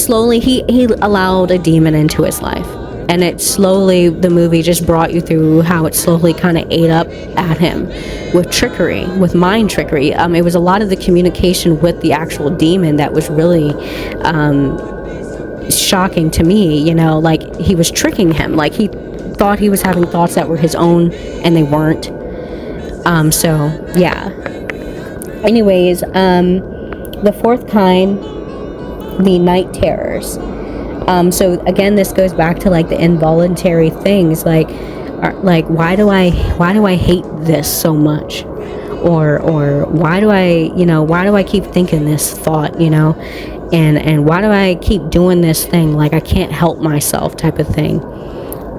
allowed a demon into his life, and it slowly, the movie just brought you through how it slowly kind of ate up at him with trickery, with mind trickery. It was a lot of the communication with the actual demon that was really, shocking to me, you know, like he was tricking him, like he thought he was having thoughts that were his own and they weren't. So yeah. Anyways, the fourth kind, the night terrors. So again, this goes back to like the involuntary things, like why do I hate this so much, or why do I keep thinking this thought, you know. And why do I keep doing this thing, like I can't help myself type of thing.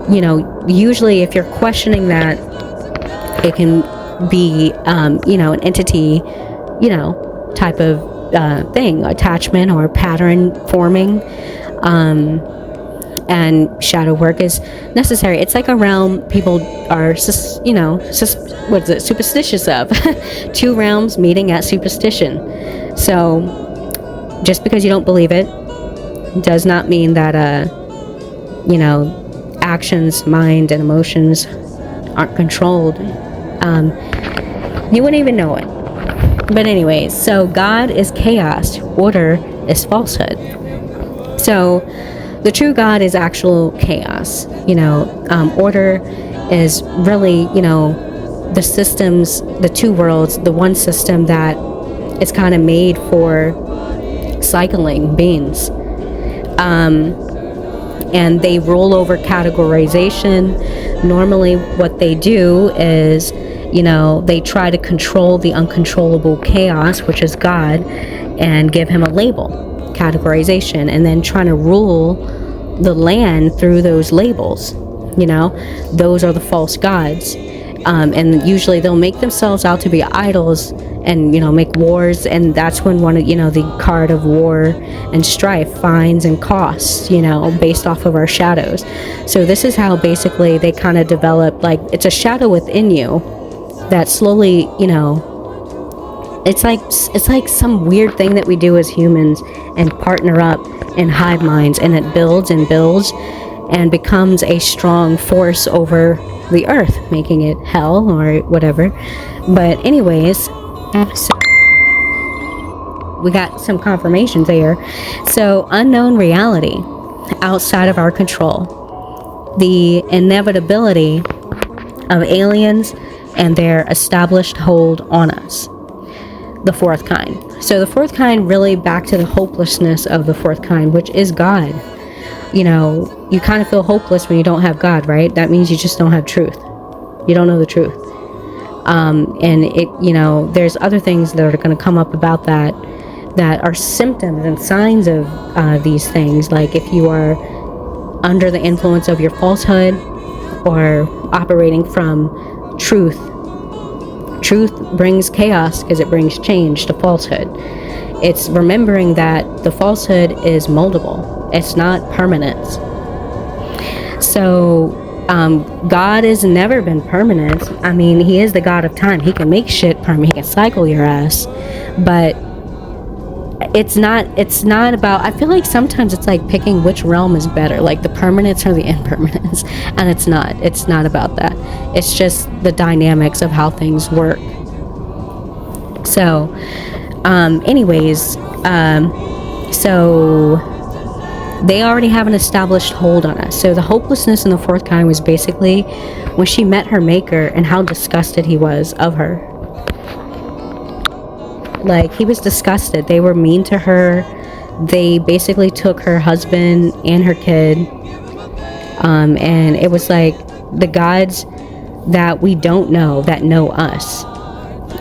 You know, usually if you're questioning that, it can be, you know, an entity, you know, type of thing, attachment or pattern forming. And shadow work is necessary. It's like a realm people are, superstitious of. Two realms meeting at superstition. So just because you don't believe it does not mean that, you know, actions, mind, and emotions aren't controlled. You wouldn't even know it. But anyways, so God is chaos, order is falsehood. So the true God is actual chaos. Order is really, the systems, the two worlds, the one system that is kind of made for cycling beings. And they rule over categorization. Normally what they do is, they try to control the uncontrollable chaos, which is God, and give him a label, categorization, and then trying to rule the land through those labels. Those are the false gods. And usually they'll make themselves out to be idols and, make wars. And that's when one of, the card of war and strife, fines and costs, based off of our shadows. So this is how basically they kind of develop, like, it's a shadow within you that slowly, it's like some weird thing that we do as humans and partner up in hive minds, and it builds and builds and becomes a strong force over the earth, making it hell or whatever. But anyways, so we got some confirmations there. So unknown reality outside of our control, the inevitability of aliens and their established hold on us. The fourth kind. So the fourth kind, really back to the hopelessness of the fourth kind, which is God. You kind of feel hopeless when you don't have God, right? That means you just don't have truth. You don't know the truth. And it, there's other things that are going to come up about that are symptoms and signs of these things. Like if you are under the influence of your falsehood or operating from truth. Truth brings chaos because it brings change to falsehood. It's remembering that the falsehood is moldable. It's not permanent. So God has never been permanent. I mean, he is the God of time. He can make shit permanent. He can cycle your ass. But it's not about, I feel like sometimes it's like picking which realm is better, like the permanence or the impermanence. And it's not about that. It's just the dynamics of how things work. So so they already have an established hold on us. So the hopelessness in the fourth kind was basically when she met her maker and how disgusted he was of her. Like, he was disgusted. They were mean to her. They basically took her husband and her kid. And it was like the gods that we don't know that know us.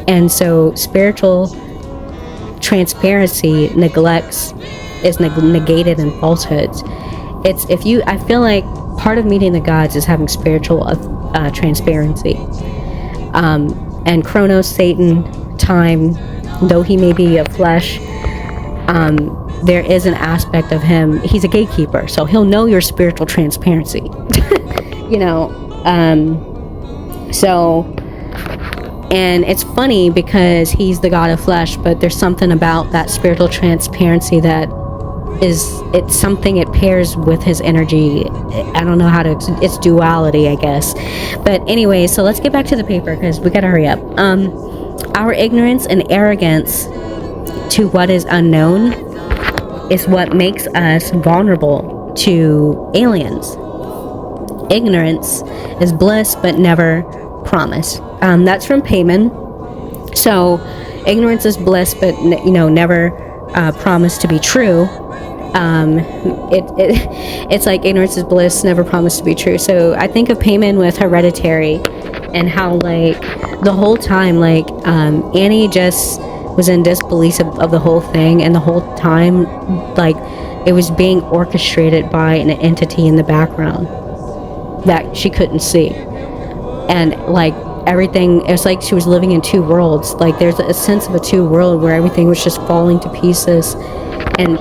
And so spiritual transparency is negated in falsehoods. I feel like part of meeting the gods is having spiritual transparency. And Cronos, Satan, time, though he may be of flesh, there is an aspect of him. He's a gatekeeper, so he'll know your spiritual transparency. And it's funny because he's the god of flesh, but there's something about that spiritual transparency that it's something, it pairs with his energy. I don't know it's duality, I guess. But anyway, so let's get back to the paper because we gotta hurry up. Our ignorance and arrogance to what is unknown is what makes us vulnerable to aliens. Ignorance is bliss, but never promise. That's from Payman. So, ignorance is bliss, but never promised to be true. It's like ignorance is bliss, never promised to be true. So I think of Payman with Hereditary, and how like the whole time, like Annie just was in disbelief of the whole thing, and the whole time, like, it was being orchestrated by an entity in the background that she couldn't see. And like everything, it was like she was living in two worlds. Like there's a sense of a two world where everything was just falling to pieces. And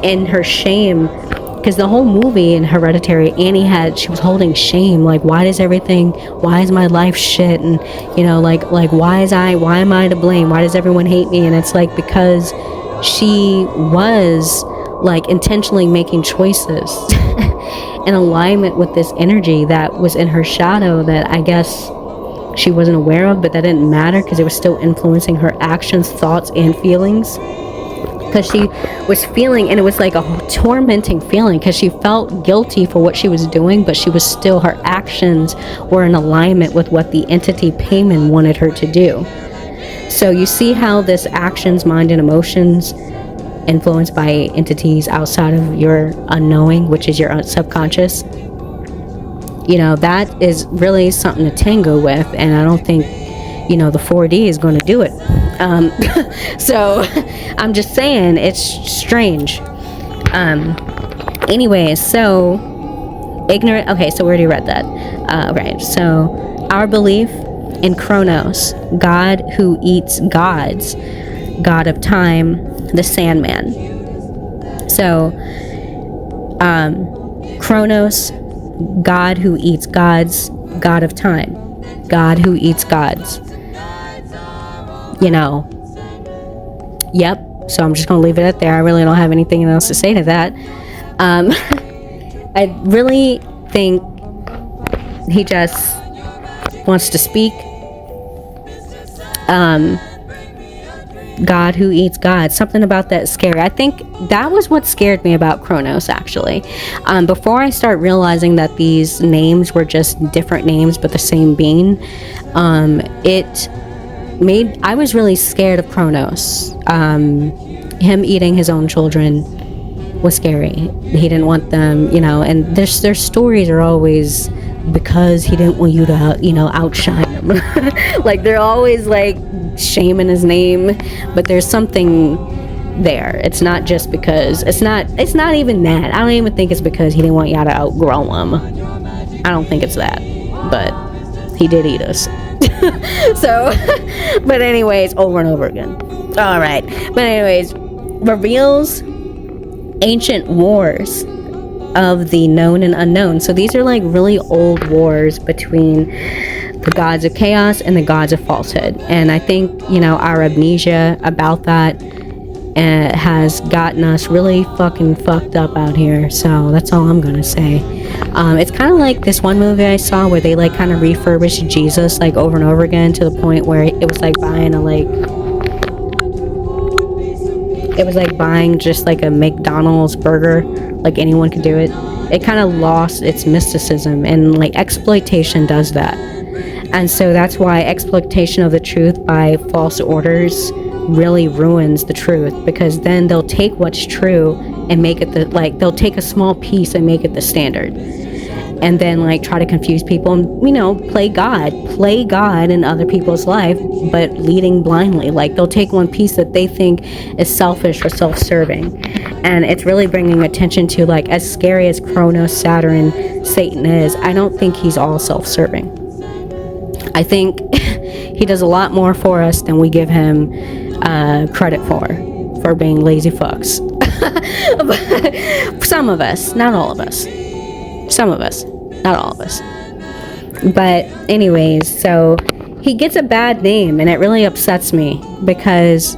in her shame, because the whole movie in Hereditary, she was holding shame. Like, why is my life shit? And why am I to blame? Why does everyone hate me? And it's like, because she was like intentionally making choices in alignment with this energy that was in her shadow, that I guess she wasn't aware of, but that didn't matter because it was still influencing her actions, thoughts, and feelings. Because she was feeling, and it was like a tormenting feeling, because she felt guilty for what she was doing, but she was still, her actions were in alignment with what the entity Payman wanted her to do. So you see how this actions, mind, and emotions influenced by entities outside of your unknowing, which is your subconscious. You know, that is really something to tango with, and I don't think, you know, the 4D is going to do it. So I'm just saying, it's strange. Anyways, so ignorant. Okay, so we already read that. Right. So our belief in Cronos, God who eats gods, God of time, the Sandman. So Cronos, God who eats gods, God of time, God who eats gods. You know, yep. So I'm just gonna leave it at there. I really don't have anything else to say to that. I really think he just wants to speak. God who eats God. Something about that is scary. I think that was what scared me about Cronos, actually. Before I start realizing that these names were just different names but the same being, I was really scared of Cronos. Him eating his own children was scary. He didn't want them, you know, and their stories are always because he didn't want you to, you know, outshine him. Like, they're always like shaming his name, but there's something there. It's not just because, it's not even that. I don't even think it's because he didn't want y'all to outgrow him. I don't think it's that, but he did eat us. So, but anyways, over and over again. All right, but anyways, reveals ancient wars of the known and unknown. So these are like really old wars between the gods of chaos and the gods of falsehood. And I think, you know, our amnesia about that has gotten us really fucking fucked up out here. So that's all I'm gonna say. It's kind of like this one movie I saw where they like kind of refurbished Jesus like over and over again to the point where it was like buying just like a McDonald's burger. Like anyone could do it. It kind of lost its mysticism, and like exploitation does that. And so that's why exploitation of the truth by false orders really ruins the truth, because then they'll take what's true and make it they'll take a small piece and make it the standard, and then like try to confuse people and, you know, play God in other people's life, but leading blindly. Like, they'll take one piece that they think is selfish or self-serving, and it's really bringing attention to, like, as scary as Cronos, Saturn, Satan is, I don't think he's all self-serving. I think he does a lot more for us than we give him credit for being lazy fucks. Some of us, not all of us. Some of us, not all of us. But anyways, so he gets a bad name, and it really upsets me because,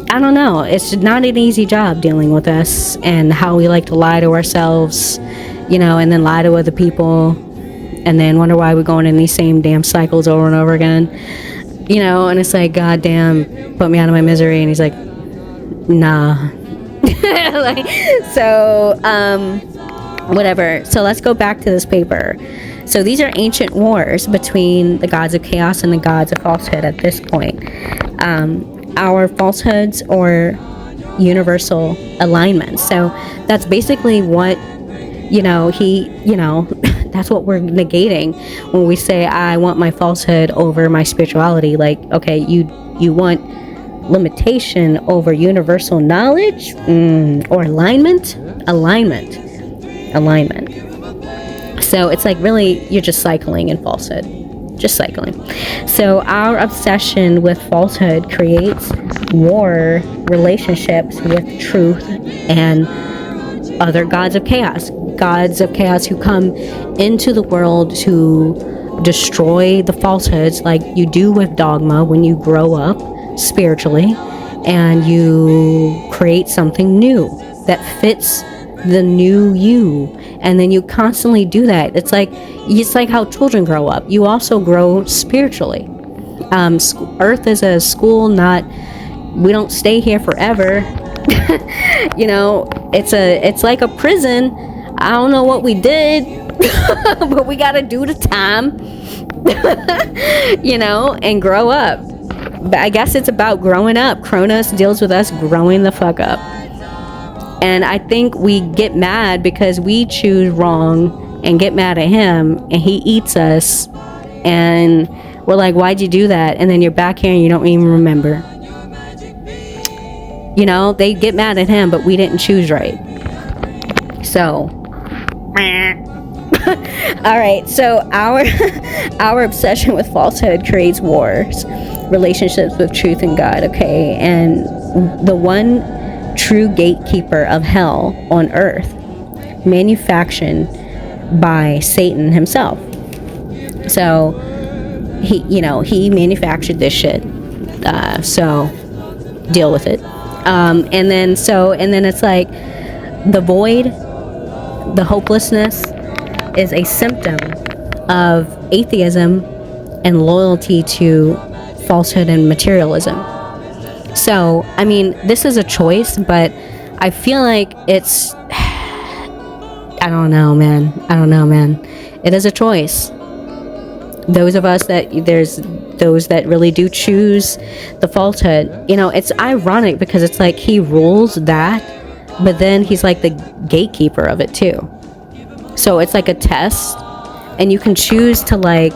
I don't know, it's not an easy job dealing with us and how we like to lie to ourselves, you know, and then lie to other people, and then wonder why we're going in these same damn cycles over and over again, you know. And it's like, God damn, put me out of my misery. And he's like, nah. Like, so whatever. So let's go back to this paper. So these are ancient wars between the gods of chaos and the gods of falsehood at this point. Our falsehoods or universal alignments. So that's basically what, you know, that's what we're negating when we say, I want my falsehood over my spirituality. Like, okay, you want limitation over universal knowledge, or alignment. So it's like, really, you're just cycling in falsehood, just cycling. So our obsession with falsehood creates war relationships with truth and other gods of chaos who come into the world to destroy the falsehoods, like you do with dogma when you grow up spiritually and you create something new that fits the new you and then you constantly do that. It's like how children grow up. You also grow spiritually. Earth is a school, we don't stay here forever. You know, it's like a prison. I don't know what we did, but we gotta do the time. You know, and grow up. But I guess it's about growing up. Cronos deals with us growing the fuck up. And I think we get mad because we choose wrong and get mad at him, and he eats us, and we're like, why'd you do that? And then you're back here and you don't even remember. You know, they get mad at him, but we didn't choose right. So all right, so our obsession with falsehood creates wars, relationships with truth and God, okay? And the one true gatekeeper of hell on earth, manufactured by Satan himself. So he manufactured this shit. So deal with it. And then it's like the void, the hopelessness is a symptom of atheism and loyalty to falsehood and materialism. So, I mean, this is a choice, but I feel like it's, I don't know, man. It is a choice. There's those that really do choose the falsehood. You know, it's ironic because it's like he rules that, but then he's like the gatekeeper of it too. So it's like a test, and you can choose to like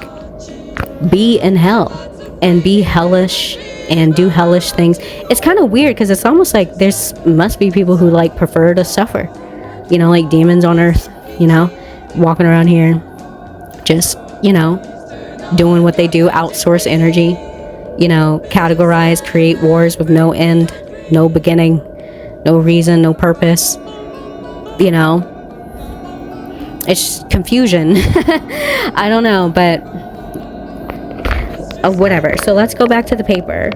be in hell and be hellish and do hellish things. It's kind of weird because it's almost like must be people who like prefer to suffer, you know, like demons on earth, you know, walking around here just, you know, doing what they do, outsource energy, you know, categorize, create wars with no end, no beginning, no reason, no purpose, you know. It's confusion. I don't know, but whatever. So let's go back to the paper.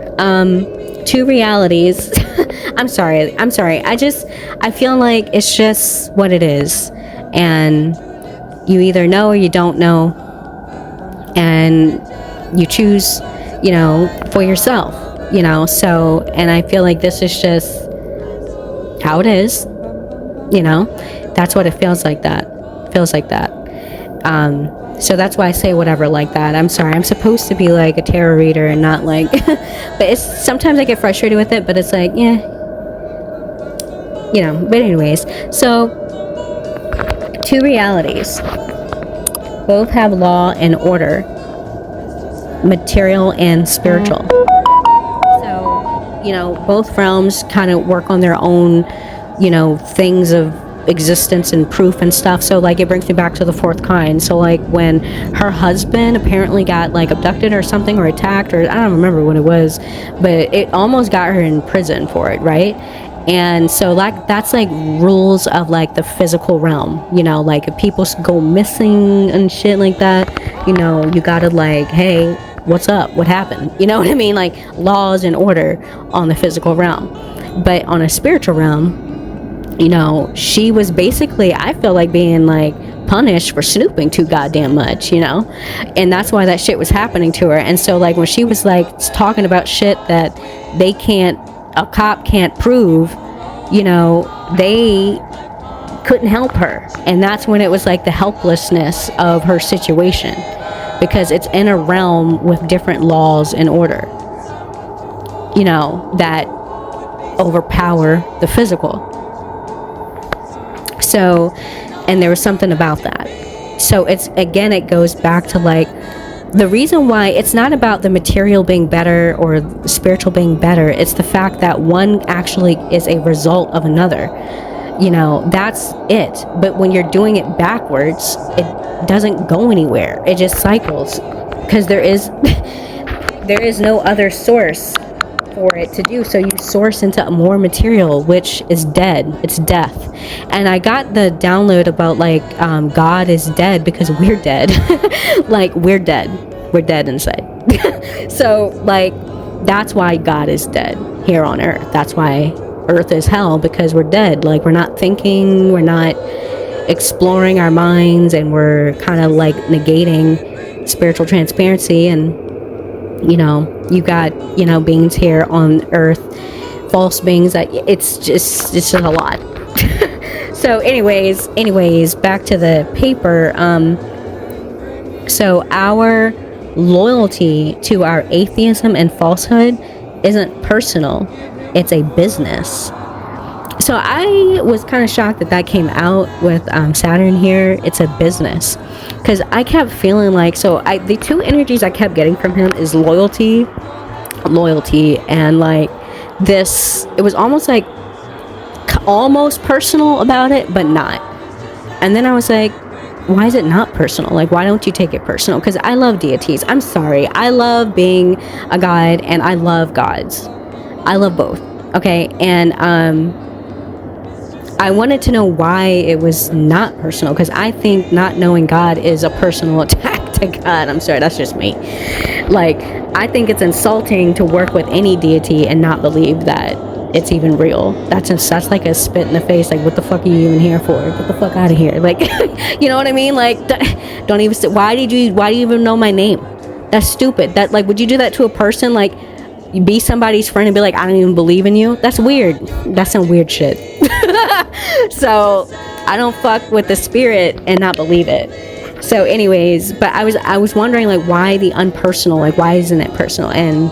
Two realities. I'm sorry. I feel like it's just what it is. And you either know or you don't know. And you choose, you know, for yourself, you know. So, and I feel like this is just how it is, you know. That's what it feels like that. So that's why I say whatever like that. I'm sorry, I'm supposed to be like a tarot reader and not like but it's sometimes I get frustrated with it, but it's like, yeah, you know. But anyways, so two realities, both have law and order, material and spiritual. So, you know, both realms kind of work on their own, you know, things of existence and proof and stuff. So like it brings me back to the fourth kind. So like when her husband apparently got like abducted or something, or attacked, or I don't remember what it was, but it almost got her in prison for it, right? And so like that's like rules of like the physical realm, you know, like if people go missing and shit like that, you know, you gotta like, hey, what's up, what happened, you know what I mean? Like laws and order on the physical realm. But on a spiritual realm, you know, she was basically, I feel like, being like punished for snooping too goddamn much, you know, and that's why that shit was happening to her. And so like when she was like talking about shit that a cop can't prove, you know, they couldn't help her. And that's when it was like the helplessness of her situation, because it's in a realm with different laws and order, you know, that overpower the physical. So, and there was something about that. So it's, again, it goes back to like the reason why it's not about the material being better or the spiritual being better. It's the fact that one actually is a result of another. You know, that's it. But when you're doing it backwards, it doesn't go anywhere. It just cycles, because there is no other source for it to do. So you source into more material, which is dead. It's death. And I got the download about like God is dead because we're dead. Like we're dead inside. So like that's why God is dead here on earth. That's why earth is hell, because we're dead. Like we're not thinking, we're not, exploring our minds, and we're kind of like negating spiritual transparency. And you know, you got, you know, beings here on earth, false beings, that it's just a lot. So anyways, back to the paper. So our loyalty to our atheism and falsehood isn't personal, it's a business. So I was kind of shocked that came out with Saturn here. It's a business, because I kept feeling like, the two energies I kept getting from him is loyalty, and like this, it was almost like almost personal about it, but not. And then I was like, why is it not personal? Like, why don't you take it personal? Because I love deities. I'm sorry, I love being a god, and I love gods. I love both. Okay, and I wanted to know why it was not personal, because I think not knowing God is a personal attack to God. I'm sorry, that's just me. Like, I think it's insulting to work with any deity and not believe that it's even real. That's like a spit in the face. Like, what the fuck are you even here for? Get the fuck out of here. Like, you know what I mean? Like, don't even. Why do you even know my name? That's stupid. That, like, would you do that to a person? Like, you be somebody's friend and be like, I don't even believe in you? That's weird. That's some weird shit. So I don't fuck with the spirit and not believe it. So anyways, but I was wondering, like, why the unpersonal? Like, why isn't it personal? And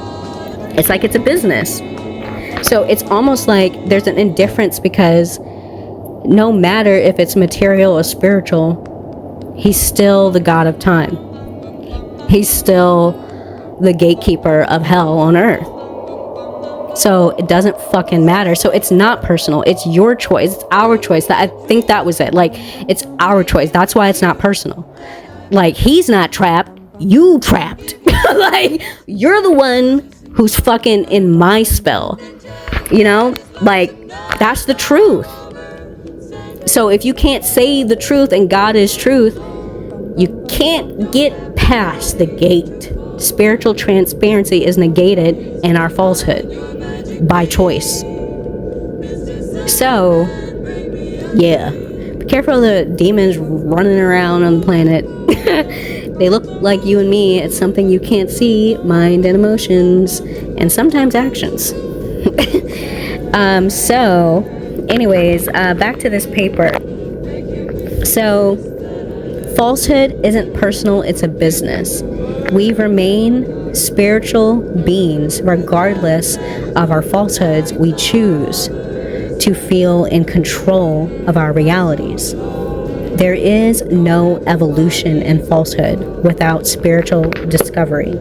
it's like, it's a business. So it's almost like there's an indifference, because no matter if it's material or spiritual, he's still the god of time. He's still the gatekeeper of hell on earth. So it doesn't fucking matter. So it's not personal. It's your choice. It's our choice. I think that was it. Like, it's our choice. That's why it's not personal. Like, he's not trapped. You trapped. Like, you're the one who's fucking in my spell. You know? Like, that's the truth. So if you can't say the truth and God is truth, you can't get past the gate. Spiritual transparency is negated in our falsehood by choice. So, yeah. Be careful of the demons running around on the planet. They look like you and me. It's something you can't see, mind and emotions, and sometimes actions. So, anyways, back to this paper. So, falsehood isn't personal, it's a business. We remain spiritual beings regardless of our falsehoods. We choose to feel in control of our realities. There is no evolution in falsehood without spiritual discovery.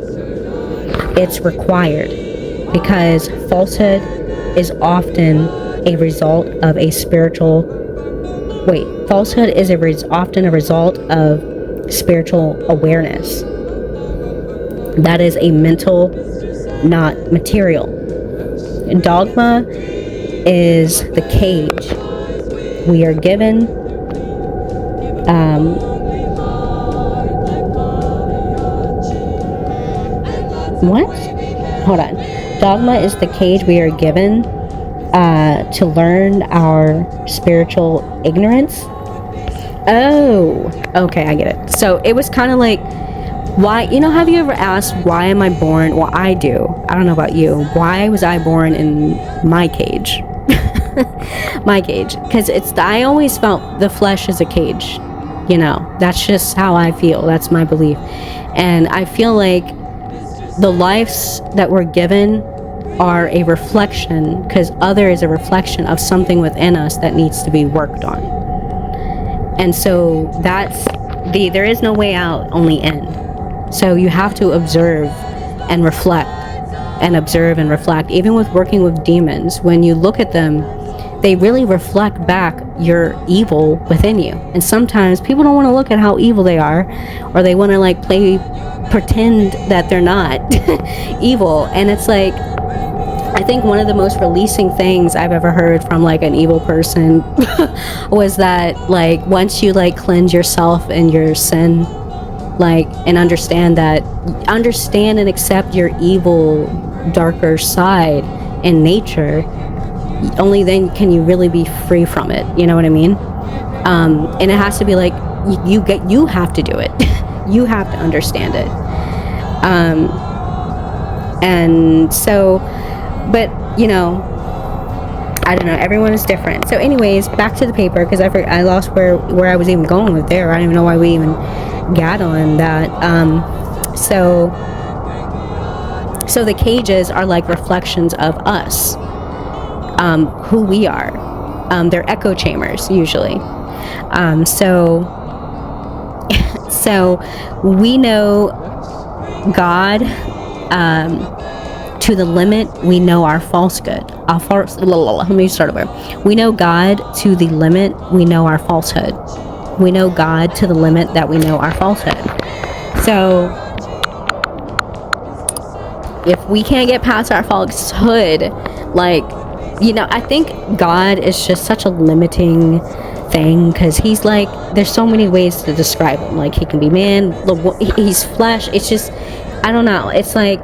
It's required, because falsehood is often a result of a spiritual... falsehood is often a result of spiritual awareness. That is a mental, not material. Dogma is the cage we are given. What? Hold on. Dogma is the cage we are given to learn our spiritual ignorance. Oh, okay, I get it. So it was kind of like, why, have you ever asked, why am I born? Well, I do. I don't know about you. Why was I born in my cage? My cage. Because I always felt the flesh is a cage. That's just how I feel. That's my belief. And I feel like the lives that we're given are a reflection, because other is a reflection of something within us that needs to be worked on. And so there is no way out, only in. So you have to observe and reflect, and observe and reflect. Even with working with demons, when you look at them, they really reflect back your evil within you. And sometimes people don't want to look at how evil they are, or they want to pretend that they're not evil. And it's like, I think one of the most releasing things I've ever heard from an evil person was that once you cleanse yourself and your sin, and understand and accept your evil, darker side in nature, only then can you really be free from it. You know what I mean? And it has to be like, you have to do it. You have to understand it. And so, but, you know, I don't know, everyone is different. So anyways, back to the paper, because I lost where I was even going with there. I don't even know why we even got on that. So the cages are like reflections of us, who we are. They're echo chambers usually. So we know God to the limit. We know our falsehood. Let me start over. We know God to the limit. We know our falsehood. We know God to the limit that we know our falsehood. So if we can't get past our falsehood, like, you know, I think God is just such a limiting thing, because he's like, there's so many ways to describe him. Like, he can be man, he's flesh. It's just, I don't know, it's like,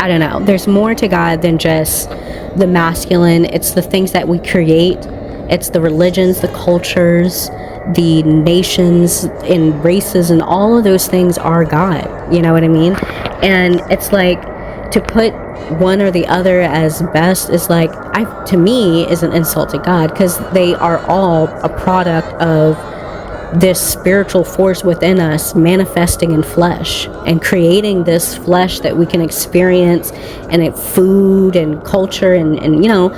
I don't know, there's more to God than just the masculine. It's the things that we create. It's the religions, the cultures, the nations and races, and all of those things are God. You know what I mean? And it's like, to put one or the other as best is like, to me, is an insult to God, because they are all a product of this spiritual force within us manifesting in flesh and creating this flesh that we can experience, and food and culture and you know,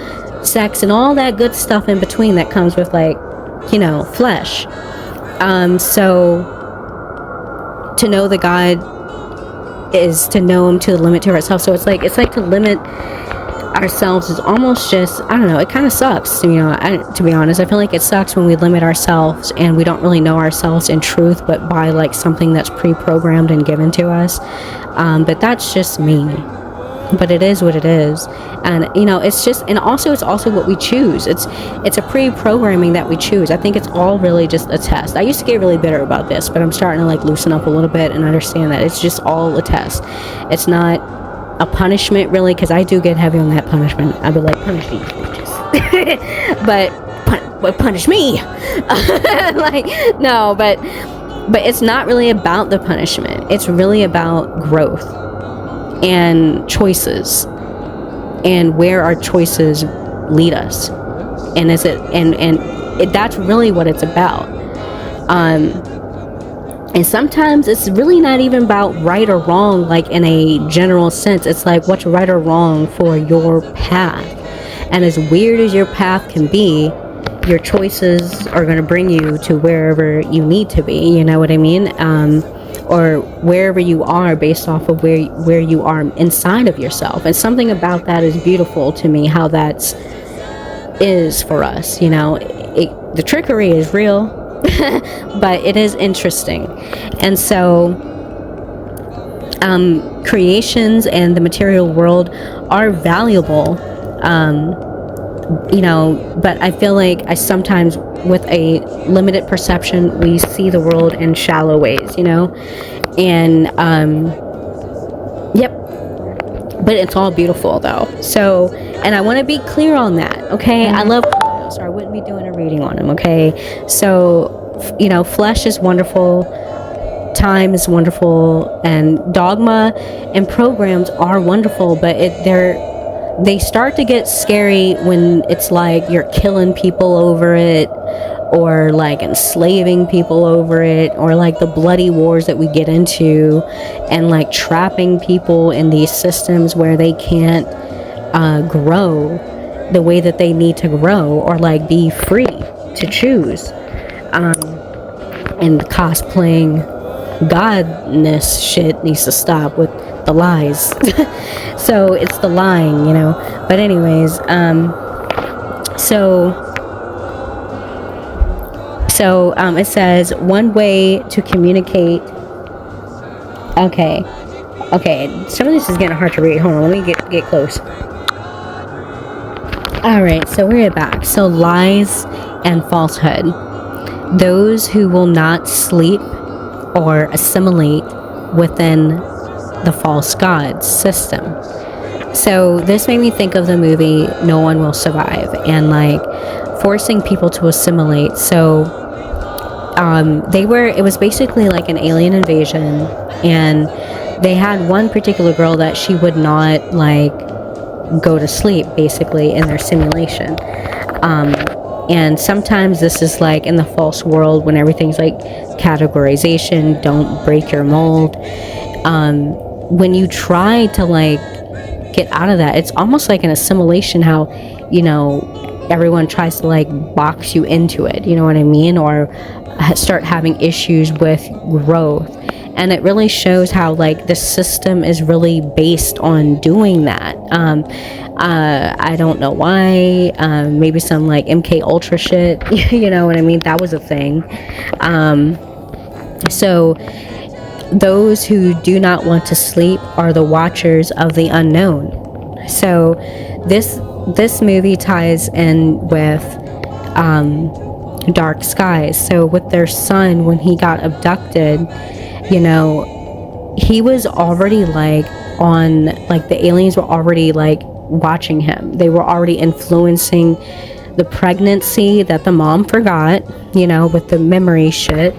sex and all that good stuff in between that comes with, like, you know, flesh. So to know that God is to know him to the limit to ourselves. So it's like to limit ourselves is almost just, I don't know, it kind of sucks, you know. To be honest, I feel like it sucks when we limit ourselves and we don't really know ourselves in truth, but by like something that's pre-programmed and given to us. But that's just me. But it is what it is. And you know, it's just, and also it's also what we choose. It's a pre-programming that we choose. I think it's all really just a test. I used to get really bitter about this, but I'm starting to like loosen up a little bit and understand that it's just all a test. It's not a punishment really, because I do get heavy on that punishment. I'd be like, punish these bitches. but punish me. Like, no, but it's not really about the punishment. It's really about growth and choices, and where our choices lead us, and that's really what it's about. And sometimes it's really not even about right or wrong, like in a general sense. It's like, what's right or wrong for your path. And as weird as your path can be, your choices are going to bring you to wherever you need to be, you know what I mean? Or wherever you are, based off of where you are inside of yourself. And something about that is beautiful to me, how that is for us, you know. The trickery is real, but it is interesting. And so creations and the material world are valuable, you know, but I feel like I sometimes, with a limited perception, we see the world in shallow ways, you know. And yep, but it's all beautiful though. So, and I want to be clear on that, okay? I love Cronos, or I wouldn't be doing a reading on him, okay? So, you know, flesh is wonderful, time is wonderful, and dogma and programs are wonderful, but they start to get scary when it's like you're killing people over it, or like enslaving people over it, or like the bloody wars that we get into, and like trapping people in these systems where they can't grow the way that they need to grow, or like be free to choose. And cosplaying godness shit needs to stop with the lies. So it's the lying, you know. But anyways, so it says one way to communicate. Okay, some of this is getting hard to read. Hold on, let me get close. All right, so we're back. So lies and falsehood. Those who will not sleep or assimilate within the false god system. So this made me think of the movie No One Will Survive, and like forcing people to assimilate. So it was basically like an alien invasion, and they had one particular girl that she would not like go to sleep basically in their simulation. And sometimes this is like in the false world when everything's like categorization, don't break your mold. When you try to like get out of that, it's almost like an assimilation, how, you know, everyone tries to like box you into it, you know what I mean? Or start having issues with growth. And it really shows how like the system is really based on doing that. I don't know why. Maybe some like MK Ultra shit. You know what I mean? That was a thing. So those who do not want to sleep are the watchers of the unknown. So this movie ties in with Dark Skies. So with their son, when he got abducted, you know, he was already like on, like the aliens were already like watching him. They were already influencing the pregnancy that the mom forgot, you know, with the memory shit.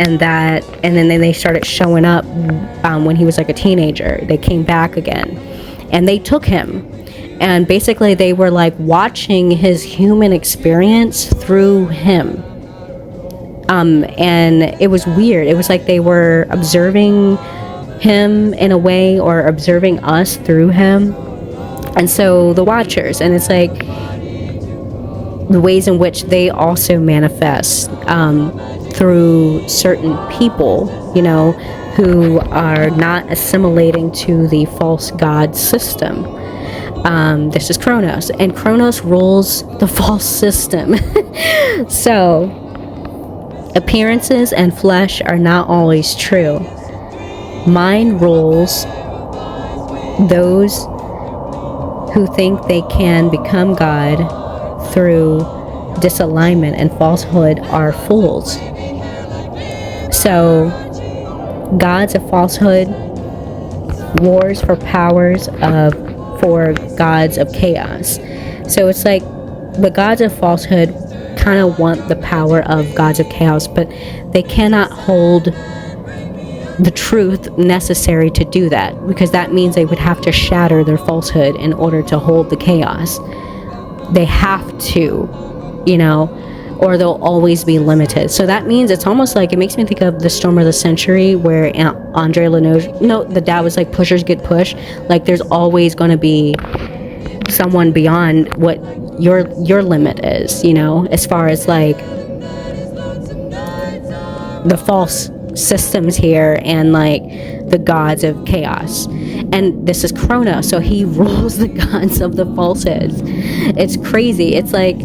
And then they started showing up when he was like a teenager. They came back again and they took him. And basically they were like watching his human experience through him. And it was weird. It was like they were observing him in a way, or observing us through him. And so the watchers, and it's like the ways in which they also manifest through certain people, you know, who are not assimilating to the false god system. This is Cronos, and Cronos rules the false system. So appearances and flesh are not always true. Mind rules. Those who think they can become God through disalignment and falsehood are fools. So gods of falsehood wars for for gods of chaos. So it's like the gods of falsehood kind of want the power of gods of chaos, but they cannot hold the truth necessary to do that, because that means they would have to shatter their falsehood in order to hold the chaos. They have to, you know, or they'll always be limited. So that means it's almost like, it makes me think of the Storm of the Century, where Andre Lenoge, the dad was like, pushers get pushed. Like there's always going to be someone beyond what your limit is, you know, as far as like the false systems here and like the gods of chaos. And this is Cronos, so he rules the gods of the falsehoods. It's crazy. It's like,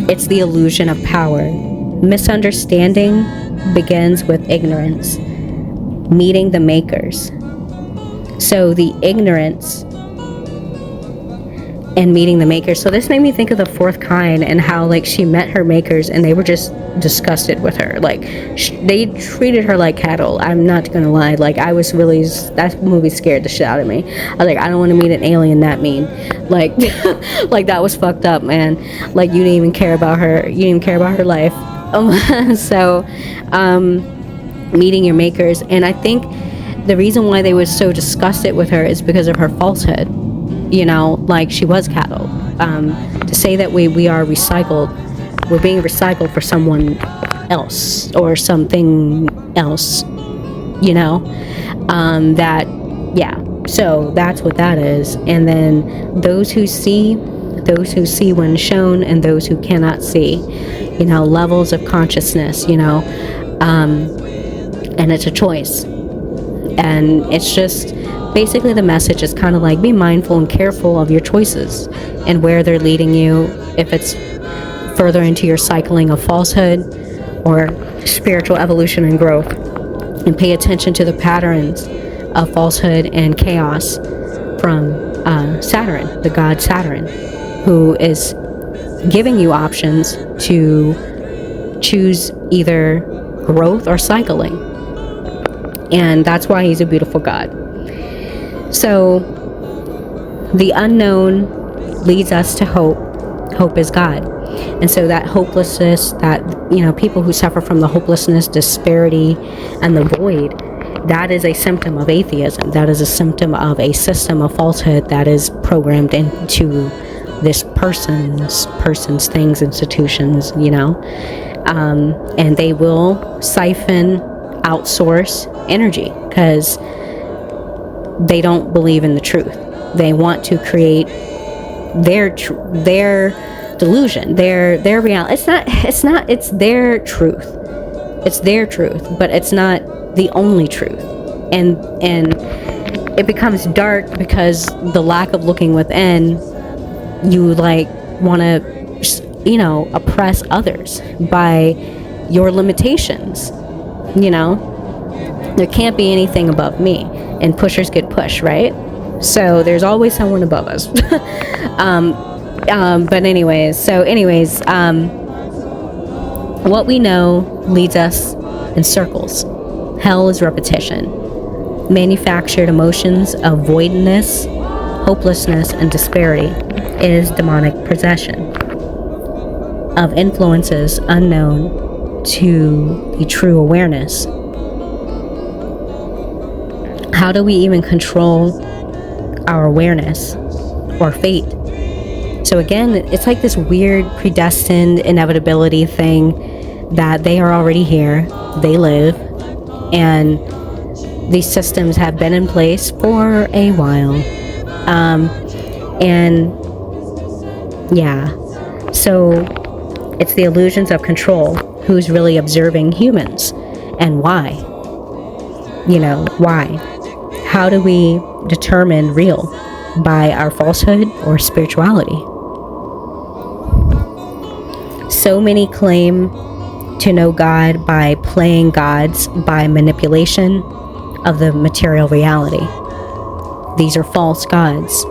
it's the illusion of power. Misunderstanding begins with ignorance, meeting the makers. So the ignorance and meeting the makers. So this made me think of the fourth kind, and how like she met her makers and they were just disgusted with her. Like they treated her like cattle. I'm not gonna lie. Like I was really, that movie scared the shit out of me. I was like, I don't want to meet an alien that mean. Like like that was fucked up, man. Like you didn't even care about her. You didn't even care about her life. So meeting your makers. And I think the reason why they were so disgusted with her is because of her falsehood. You know, like she was cattle. To say that we are recycled, we're being recycled for someone else or something else, you know, so that's what that is. And then those who see when shown, and those who cannot see, you know, levels of consciousness, you know, and it's a choice. And it's just basically the message is kind of like, be mindful and careful of your choices and where they're leading you, if it's further into your cycling of falsehood or spiritual evolution and growth. And pay attention to the patterns of falsehood and chaos from Saturn, the god Saturn, who is giving you options to choose either growth or cycling. And that's why he's a beautiful god. So The unknown leads us to hope. Hope is God. And so that hopelessness, that, people who suffer from the hopelessness, disparity, and the void, that is a symptom of atheism. That is a symptom of a system of falsehood that is programmed into this person's things, institutions, and they will siphon, outsource energy because they don't believe in the truth. They want to create their delusion, their reality. It's their truth. It's their truth, but it's not the only truth. And it becomes dark because the lack of looking within, you want to, oppress others by your limitations. There can't be anything above me, and pushers get pushed, right? So there's always someone above us. But anyways, what we know leads us in circles. Hell is repetition. Manufactured emotions of voidness, hopelessness, and disparity is demonic possession of influences unknown to the true awareness. How do we even control our awareness or fate? So again, it's like this weird predestined inevitability thing that they are already here, they live, and these systems have been in place for a while. So it's the illusions of control. Who's really observing humans, and why? Why? How do we determine real? By our falsehood or spirituality? So many claim to know God by playing gods, by manipulation of the material reality. These are false gods.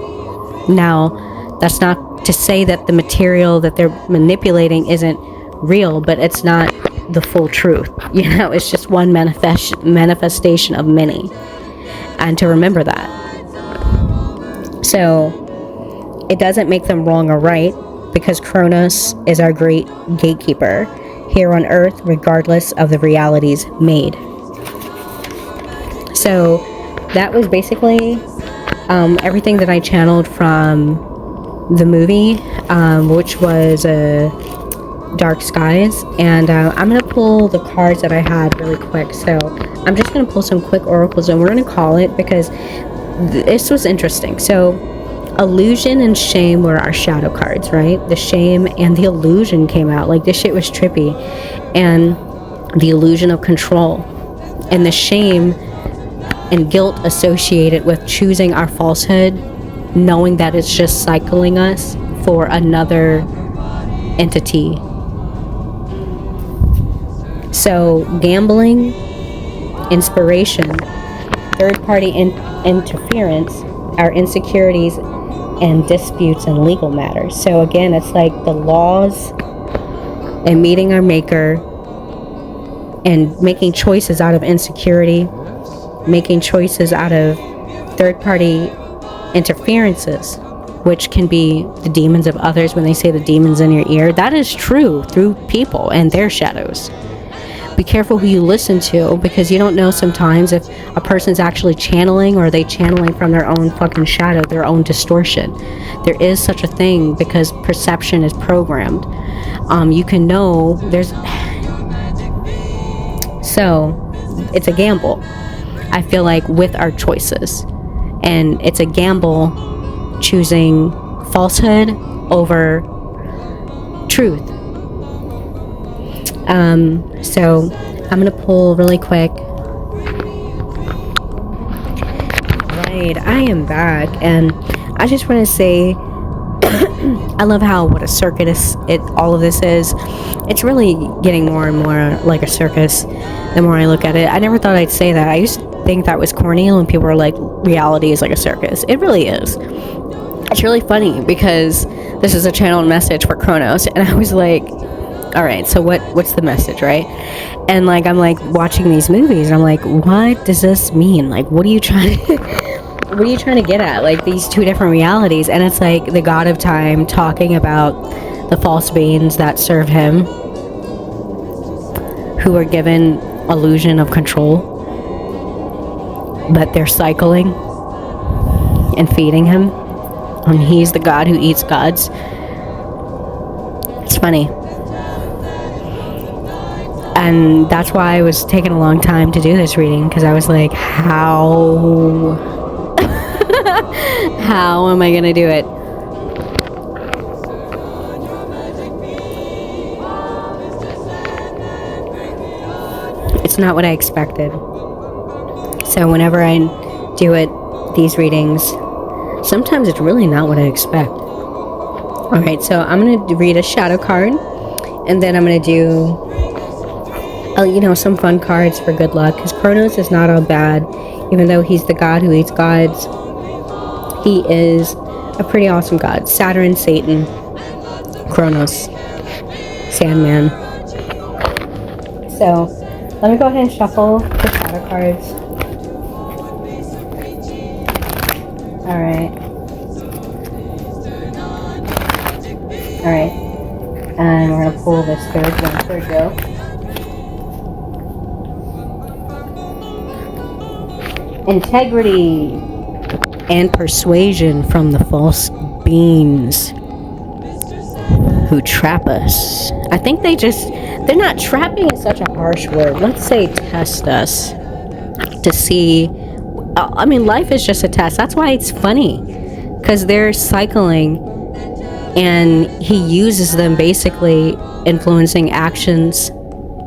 Now, that's not to say that the material that they're manipulating isn't real, but it's not the full truth. It's just one manifestation of many. And to remember that. So, it doesn't make them wrong or right, because Cronos is our great gatekeeper here on Earth, regardless of the realities made. So, that was basically everything that I channeled from the movie, which was Dark Skies. And I'm going to pull the cards that I had really quick. So, I'm just going to pull some quick oracles, and we're going to call it because this was interesting. So, illusion and shame were our shadow cards, right? The shame and the illusion came out. Like, this shit was trippy. And the illusion of control. And the shame and guilt associated with choosing our falsehood, knowing that it's just cycling us for another entity. So, gambling, inspiration, third-party interference, our insecurities, and disputes and legal matters. So again, it's like the laws and meeting our maker and making choices out of insecurity, making choices out of third-party interferences, which can be the demons of others. When they say the demons in your ear, that is true through people and their shadows. Be careful who you listen to, because you don't know sometimes if a person's actually channeling, or are they channeling from their own fucking shadow, their own distortion. There is such a thing because perception is programmed. You can know so it's a gamble, I feel like, with our choices. And it's a gamble choosing falsehood over truth. So I'm gonna pull really quick. Right, I am back, and I just want to say I love what a circus all of this is. It's really getting more and more like a circus the more I look at it. I never thought I'd say that. I used to think that was corny when people were like, reality is like a circus. It really is. It's really funny because this is a channeled message for Cronos, and I was like, all right, so what's the message, right? And like, I'm like watching these movies, and I'm like, what does this mean? Like, what are you trying to what are you trying to get at? Like, these two different realities. And it's like the god of time talking about the false beings that serve him, who are given illusion of control, but they're cycling and feeding him, and he's the god who eats gods. It's funny. And that's why I was taking a long time to do this reading, because I was like, how am I gonna do it? It's not what I expected. So whenever I do these readings, sometimes it's really not what I expect. Alright, so I'm going to read a shadow card, and then I'm going to do, some fun cards for good luck, because Cronos is not all bad. Even though he's the god who eats gods, he is a pretty awesome god. Saturn, Satan, Cronos, Sandman. So, let me go ahead and shuffle the shadow cards. Alright. And we're going to pull this third row. Integrity and persuasion from the false beings who trap us. I think they're not trapping is such a harsh word. Let's say test us to see. Life is just a test. That's why it's funny, because they're cycling, and he uses them, basically influencing actions,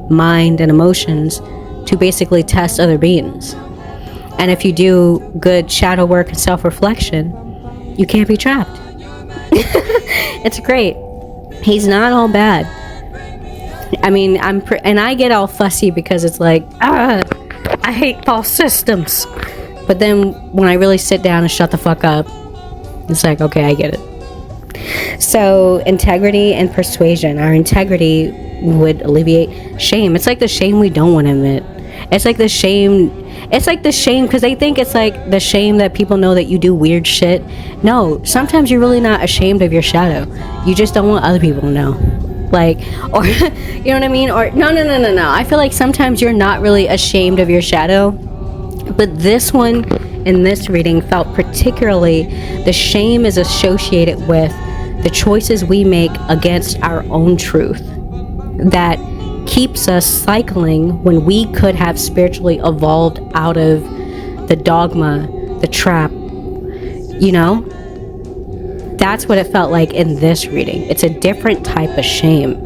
mind, and emotions to basically test other beings. And if you do good shadow work and self-reflection, you can't be trapped. It's great. He's not all bad. And I get all fussy because it's like, I hate false systems. But then when I really sit down and shut the fuck up, it's like, okay, I get it. So, integrity and persuasion. Our integrity would alleviate shame. It's like the shame we don't want to admit. It's like the shame because they think it's like the shame that people know that you do weird shit. No, sometimes you're really not ashamed of your shadow. You just don't want other people to know. Like, or, you know what I mean? Or, no. I feel like sometimes you're not really ashamed of your shadow. But this one, in this reading, felt particularly, the shame is associated with the choices we make against our own truth that keeps us cycling when we could have spiritually evolved out of the dogma, the trap. That's what it felt like in this reading. It's a different type of shame,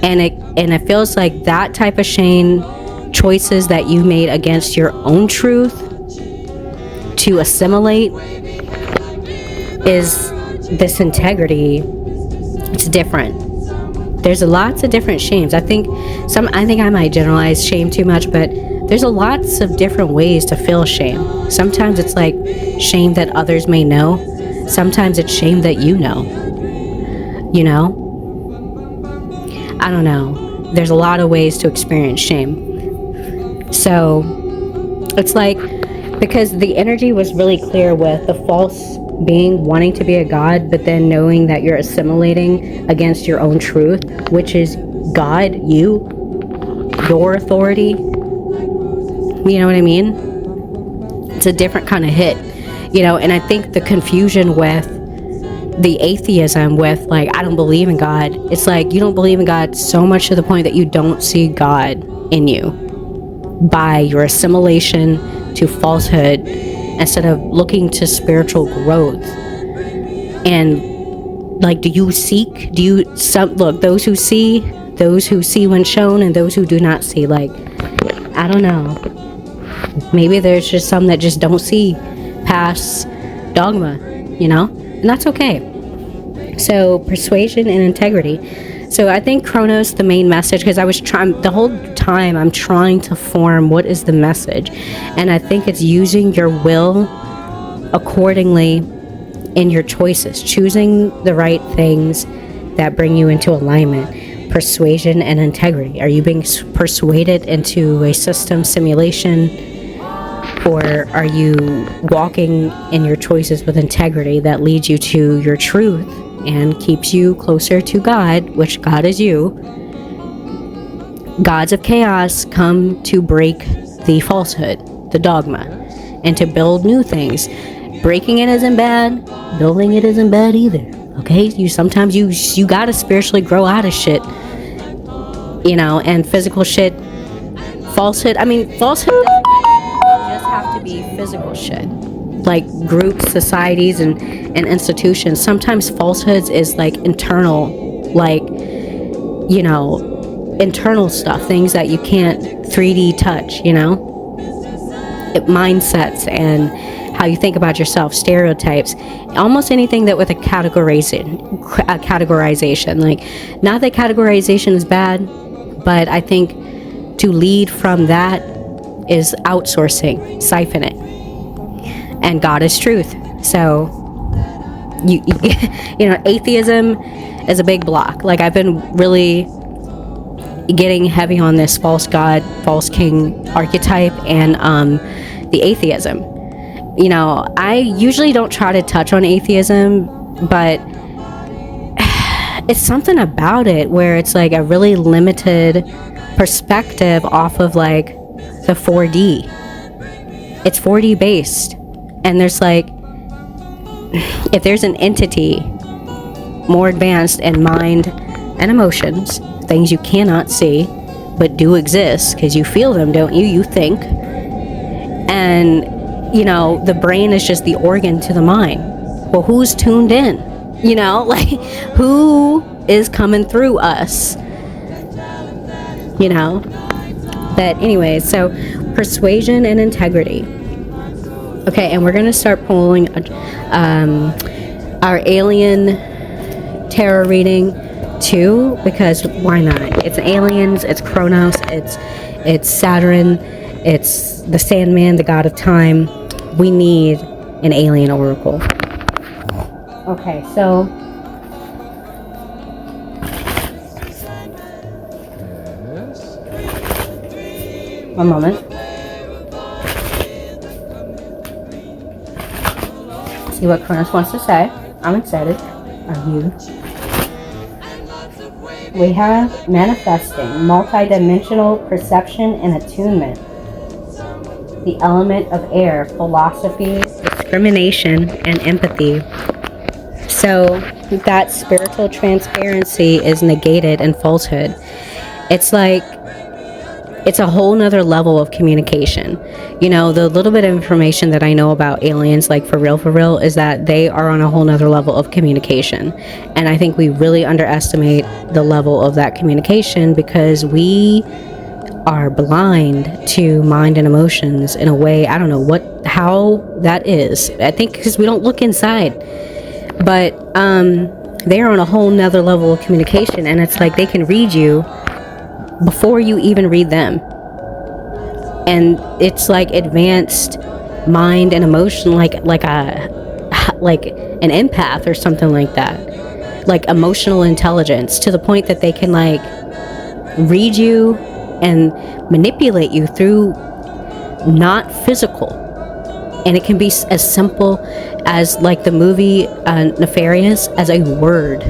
and it feels like that type of shame, choices that you made against your own truth to assimilate, is this integrity. It's different. There's lots of different shames. I think I might generalize shame too much, but there's lots of different ways to feel shame. Sometimes it's like shame that others may know. Sometimes it's shame that you know. I don't know. There's a lot of ways to experience shame. So it's like, because the energy was really clear with the false being wanting to be a god, but then knowing that you're assimilating against your own truth, which is God, your authority. You know what I mean? It's a different kind of hit, and I think the confusion with the atheism with, like, I don't believe in God. It's like, you don't believe in God so much to the point that you don't see God in you by your assimilation to falsehood, instead of looking to spiritual growth. And like, those who see when shown, and those who do not see, like, I don't know, maybe there's just some that just don't see past dogma, and that's okay. So persuasion and integrity. So I think Cronos, the main message, because I was trying the whole time, I'm trying to form what is the message, and I think it's using your will accordingly in your choices, choosing the right things that bring you into alignment. Persuasion and integrity. Are you being persuaded into a system simulation Or are you walking in your choices with integrity that leads you to your truth and keeps you closer to God, which God is you? Gods of chaos come to break the falsehood, the dogma, and to build new things. Breaking it isn't bad, building it isn't bad either. Okay, sometimes you gotta spiritually grow out of shit, and physical shit. Falsehood doesn't just have to be physical shit, like groups, societies, and institutions. Sometimes falsehoods is like internal, internal stuff, things that you can't 3D touch, mindsets and how you think about yourself, stereotypes, almost anything that with a categorization. Like, not that categorization is bad, but I think to lead from that is outsourcing, siphoning, and God is truth. So atheism is a big block. Like, I've been really getting heavy on this false god, false king archetype, and the atheism. I usually don't try to touch on atheism, but it's something about it where it's like a really limited perspective off of like the 4D. It's 4D based, and there's like, if there's an entity more advanced in mind and emotions, things you cannot see but do exist because you feel them, don't you? You think, and the brain is just the organ to the mind. Well, who's tuned in? Like, who is coming through us? But anyway, so persuasion and integrity. Okay, and we're gonna start pulling our alien tarot reading too, because why not? It's aliens, it's Cronos, it's Saturn, it's the Sandman, the god of time. We need an alien oracle. Okay, so one moment. See what Cronos wants to say. I'm excited. Are you? We have manifesting, multidimensional perception and attunement. The element of air, philosophy, discrimination, and empathy. So that spiritual transparency is negated in falsehood. It's like, it's a whole nother level of communication. The little bit of information that I know about aliens, like for real, is that they are on a whole nother level of communication. And I think we really underestimate the level of that communication because we are blind to mind and emotions in a way, I don't know how that is. I think because we don't look inside. But they're on a whole nother level of communication, and it's like they can read you before you even read them. And it's like advanced mind and emotion, like an empath or something like that. Like emotional intelligence, to the point that they can like read you and manipulate you through not physical. And it can be as simple as like the movie Nefarious, as a word.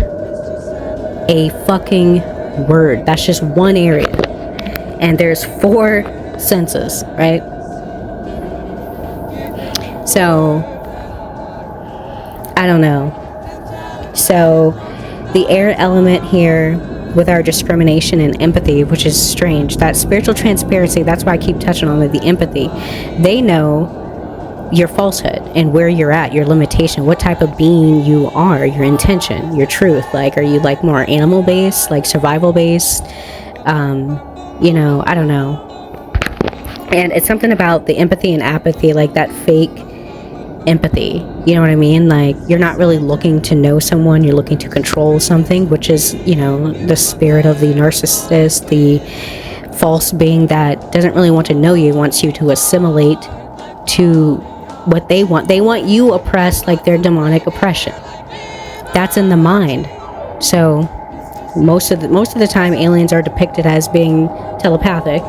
A fucking word. That's just one area. And there's 4 senses, right? So, I don't know. So, the air element here with our discrimination and empathy, which is strange. That spiritual transparency, that's why I keep touching on it, the empathy. They know your falsehood and where you're at, your limitation, what type of being you are, your intention, your truth. Like, are you like more animal based, like survival based? I don't know. And it's something about the empathy and apathy, like that fake empathy. You know what I mean? Like, you're not really looking to know someone, you're looking to control something, which is, the spirit of the narcissist, the false being that doesn't really want to know you, wants you to assimilate to what they want. They want you oppressed, like their demonic oppression. That's in the mind. So most of the time aliens are depicted as being telepathic.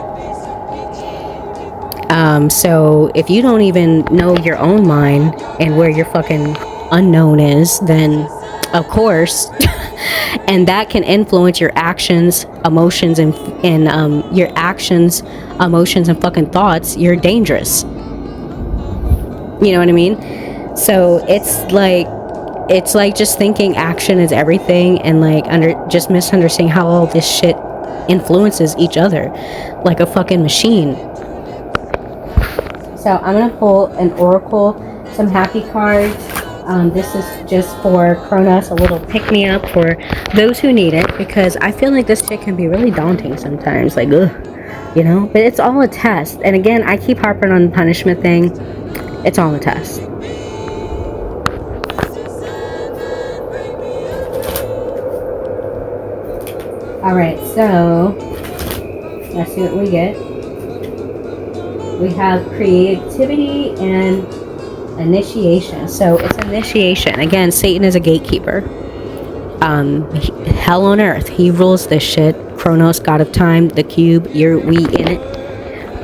So if you don't even know your own mind and where your fucking unknown is, then of course, and that can influence your actions, emotions, and your actions, emotions, and fucking thoughts. You're dangerous. You know what I mean? So it's like just thinking action is everything, and like just misunderstanding how all this shit influences each other, like a fucking machine. So I'm gonna pull an oracle, some happy cards. This is just for Cronos, a little pick-me-up for those who need it, because I feel like this shit can be really daunting sometimes, like, ugh, you know? But it's all a test. And again, I keep harping on the punishment thing. It's all a test. Alright, so let's see what we get. We have creativity and initiation. So it's initiation. Again, Satan is a gatekeeper. Hell on earth. He rules this shit. Cronos, god of time, the cube, we in it.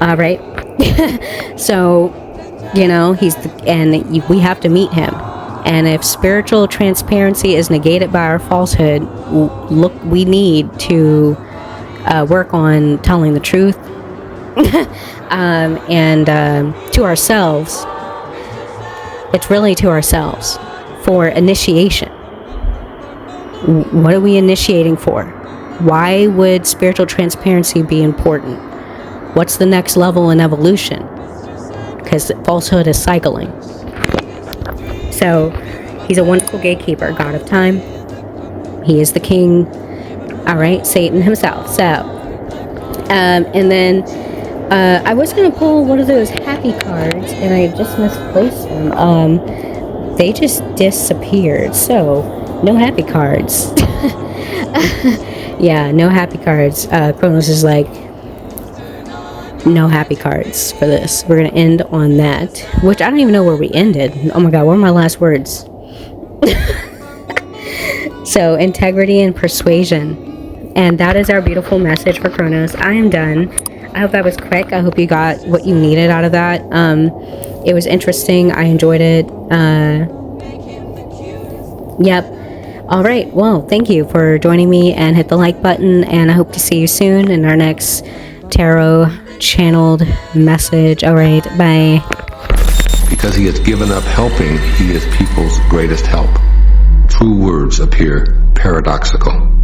Alright. So, you know, we have to meet him. And if spiritual transparency is negated by our falsehood, look, we need to work on telling the truth. And to ourselves. It's really to ourselves for initiation. What are we initiating for? Why would spiritual transparency be important? What's the next level in evolution? Because falsehood is cycling. So, he's a wonderful gatekeeper, god of time. He is the king. Alright, Satan himself. So, and then I was going to pull one of those happy cards, and I just misplaced them. They just disappeared, so no happy cards. Yeah, no happy cards. Cronos is like, no happy cards for this. We're going to end on that, which I don't even know where we ended. Oh my god, what are my last words? So, integrity and persuasion. And that is our beautiful message for Cronos. I am done. I hope that was quick. I hope you got what you needed out of that. It was interesting. I enjoyed it. Yep. All right. Well, thank you for joining me, and hit the like button. And I hope to see you soon in our next tarot channeled message. All right. Bye. Because he has given up helping, he is people's greatest help. True words appear paradoxical.